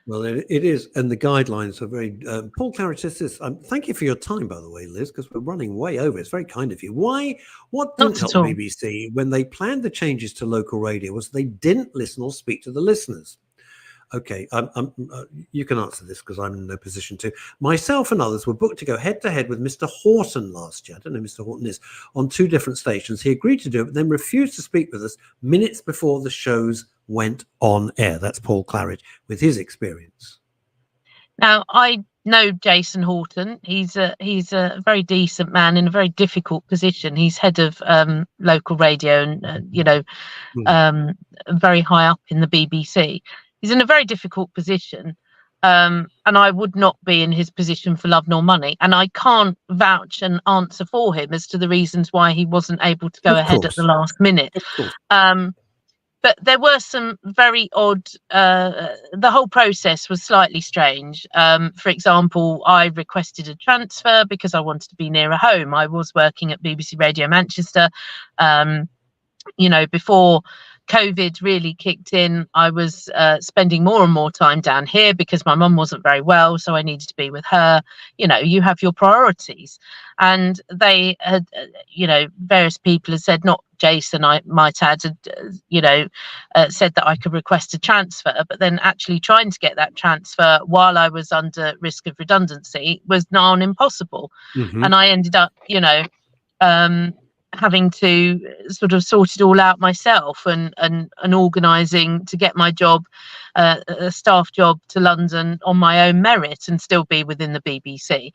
Well, it is, and the guidelines are very. Paul Claridge says this. Thank you for your time, by the way, Liz, because we're running way over. It's very kind of you. What didn't help the BBC when they planned the changes to local radio was they didn't listen or speak to the listeners. Okay, you can answer this because I'm in no position to. Myself and others were booked to go head-to-head with Mr. Horton last year. I don't know who Mr. Horton is, on 2 different stations. He agreed to do it, but then refused to speak with us minutes before the shows went on air. That's Paul Claridge with his experience. Now, I know Jason Horton. He's a very decent man in a very difficult position. He's head of local radio and, very high up in the BBC. He's in a very difficult position, and I would not be in his position for love nor money. And I can't vouch and answer for him as to the reasons why he wasn't able to go ahead at the last minute. But there were some very odd, the whole process was slightly strange. For example, I requested a transfer because I wanted to be nearer home. I was working at BBC Radio Manchester, before COVID really kicked in. I was spending more and more time down here because my mum wasn't very well, so I needed to be with her. You have your priorities, and they had, various people had said, not Jason, I might add, said that I could request a transfer, but then actually trying to get that transfer while I was under risk of redundancy was now impossible. And I ended up, having to sort of sort it all out myself and organising to get my job, a staff job to London on my own merit and still be within the BBC.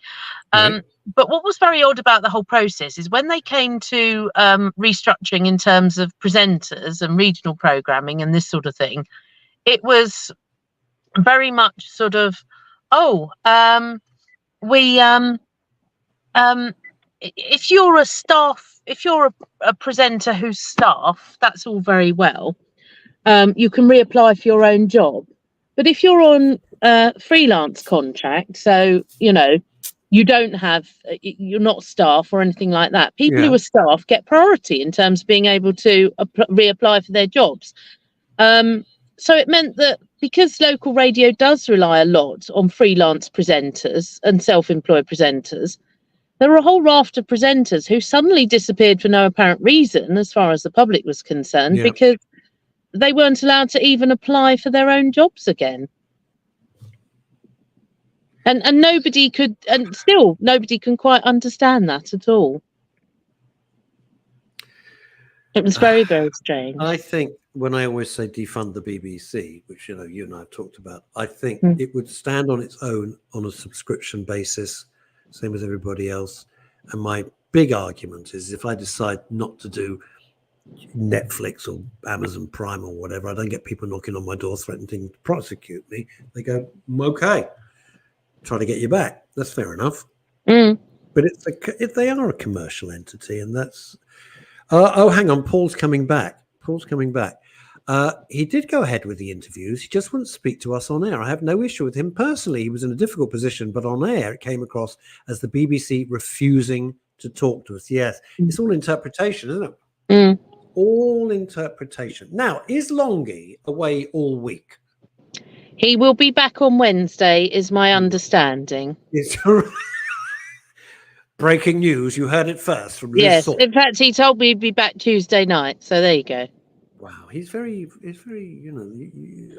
But what was very odd about the whole process is when they came to restructuring in terms of presenters and regional programming and this sort of thing, it was very much sort of, if you're a presenter who's staff, that's all very well. You can reapply for your own job. But if you're on a freelance contract, so, you don't have, you're not staff or anything like that, people who are staff get priority in terms of being able to reapply for their jobs. So it meant that because local radio does rely a lot on freelance presenters and self-employed presenters, there were a whole raft of presenters who suddenly disappeared for no apparent reason, as far as the public was concerned, because they weren't allowed to even apply for their own jobs again. And nobody could, and still nobody can quite understand that at all. It was very, very strange. I think when I always say defund the BBC, which you and I have talked about, I think it would stand on its own on a subscription basis, same as everybody else. And my big argument is if I decide not to do Netflix or Amazon Prime or whatever, I don't get people knocking on my door threatening to prosecute me. They go, okay, try to get you back. That's fair enough. But they are a commercial entity, and that's hang on, Paul's coming back. He did go ahead with the interviews. He just wouldn't speak to us on air. I have no issue with him personally. He was in a difficult position, but on air it came across as the BBC refusing to talk to us. Yes, it's all interpretation, isn't it? All interpretation. Now, is Longie away all week? He will be back on Wednesday, is my understanding. Breaking news. You heard it first from Liz. Yes, in fact, he told me he'd be back Tuesday night. So there you go. Wow, he's very,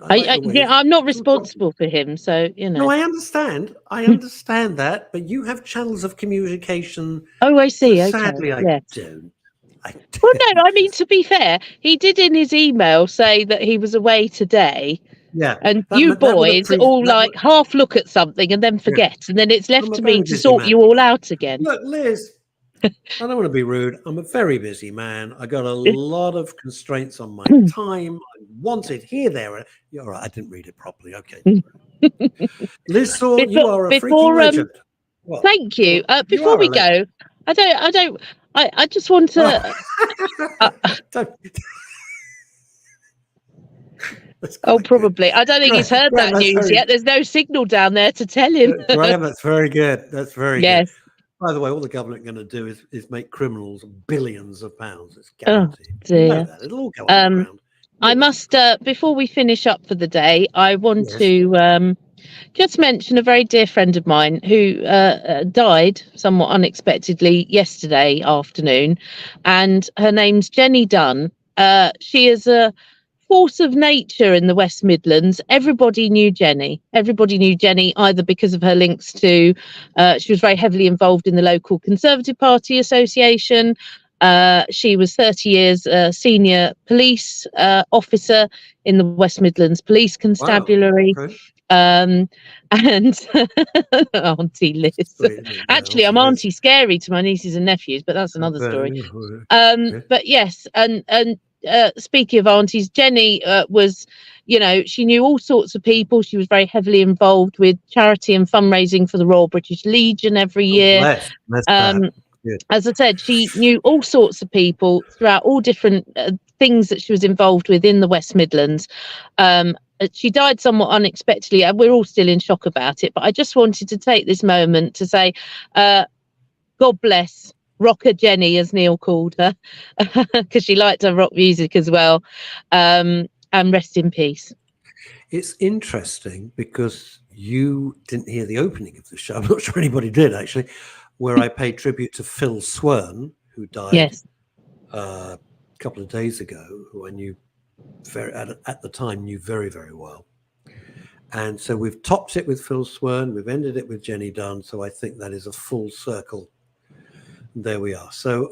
I'm not responsible for him, so No, I understand. That, but you have channels of communication. Oh, I see. Okay. Sadly, I don't. Well, no, I mean, to be fair, he did in his email say that he was away today. Yeah. And you boys all half look at something and then forget, and then it's left to me to sort you all out again. Look, Liz, I don't want to be rude. I'm a very busy man. I got a lot of constraints on my time. I wanted here, there. You're right. I didn't read it properly. Okay. Liz Saw, you are a freaking legend. Thank you. Before we go, I just want to. Probably. I don't think he's heard that news yet. There's no signal down there to tell him. Graham, that's very good. That's very good. By the way, all the government are going to do is make criminals billions of pounds. It's guaranteed. Oh, dear. It'll all go underground. I must, before we finish up for the day, I want to just mention a very dear friend of mine who died somewhat unexpectedly yesterday afternoon, and her name's Jenny Dunn. She is a force of nature in the West Midlands. Everybody knew Jenny. Either because of her links to, she was very heavily involved in the local Conservative Party Association. She was 30 years senior police officer in the West Midlands Police Constabulary. Wow. Okay. And Auntie Liz. Actually, I'm Auntie Scary to my nieces and nephews, but that's another story. But yes, and speaking of aunties, Jenny was, she knew all sorts of people. She was very heavily involved with charity and fundraising for the Royal British Legion every year. As I said, she knew all sorts of people throughout all different things that she was involved with in the West Midlands. She died somewhat unexpectedly, and we're all still in shock about it. But I just wanted to take this moment to say, God bless Rocker Jenny, as Neil called her, because she liked her rock music as well. And rest in peace. It's interesting because you didn't hear the opening of the show. I'm not sure anybody did, actually, where I paid tribute to Phil Swern, who died a couple of days ago, who I knew at the time knew very, very well. And so we've topped it with Phil Swern. We've ended it with Jenny Dunn. So I think that is a full circle. There we are. So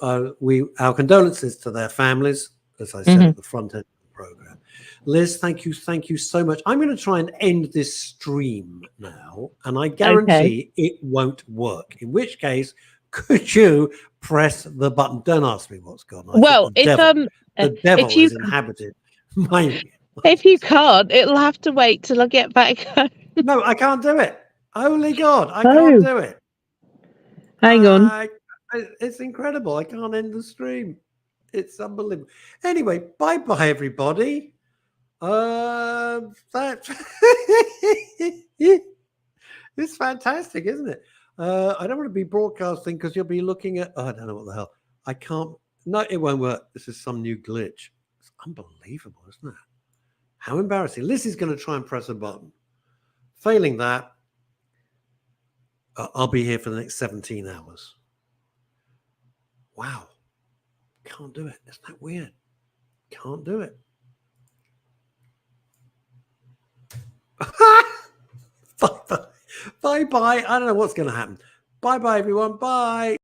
our condolences to their families, as I said at the front end of the program. Liz, thank you so much. I'm going to try and end this stream now, and I guarantee it won't work. In which case, could you press the button? Don't ask me what's gone on. Well, the devil has inhabited my. If you can't, it'll have to wait till I get back home. No, I can't do it. Holy God, I can't do it. Hang on. It's incredible. I can't end the stream. It's unbelievable. Anyway, bye-bye, everybody. That it's fantastic, isn't it? I don't want to be broadcasting because you'll be looking at. Oh, I don't know what the hell. I can't. No, it won't work. This is some new glitch. It's unbelievable, isn't it? How embarrassing. Lizzie's going to try and press a button. Failing that, I'll be here for the next 17 hours. Wow. Can't do it. Isn't that weird? Can't do it. Bye-bye. Bye-bye. I don't know what's going to happen. Bye-bye, everyone. Bye.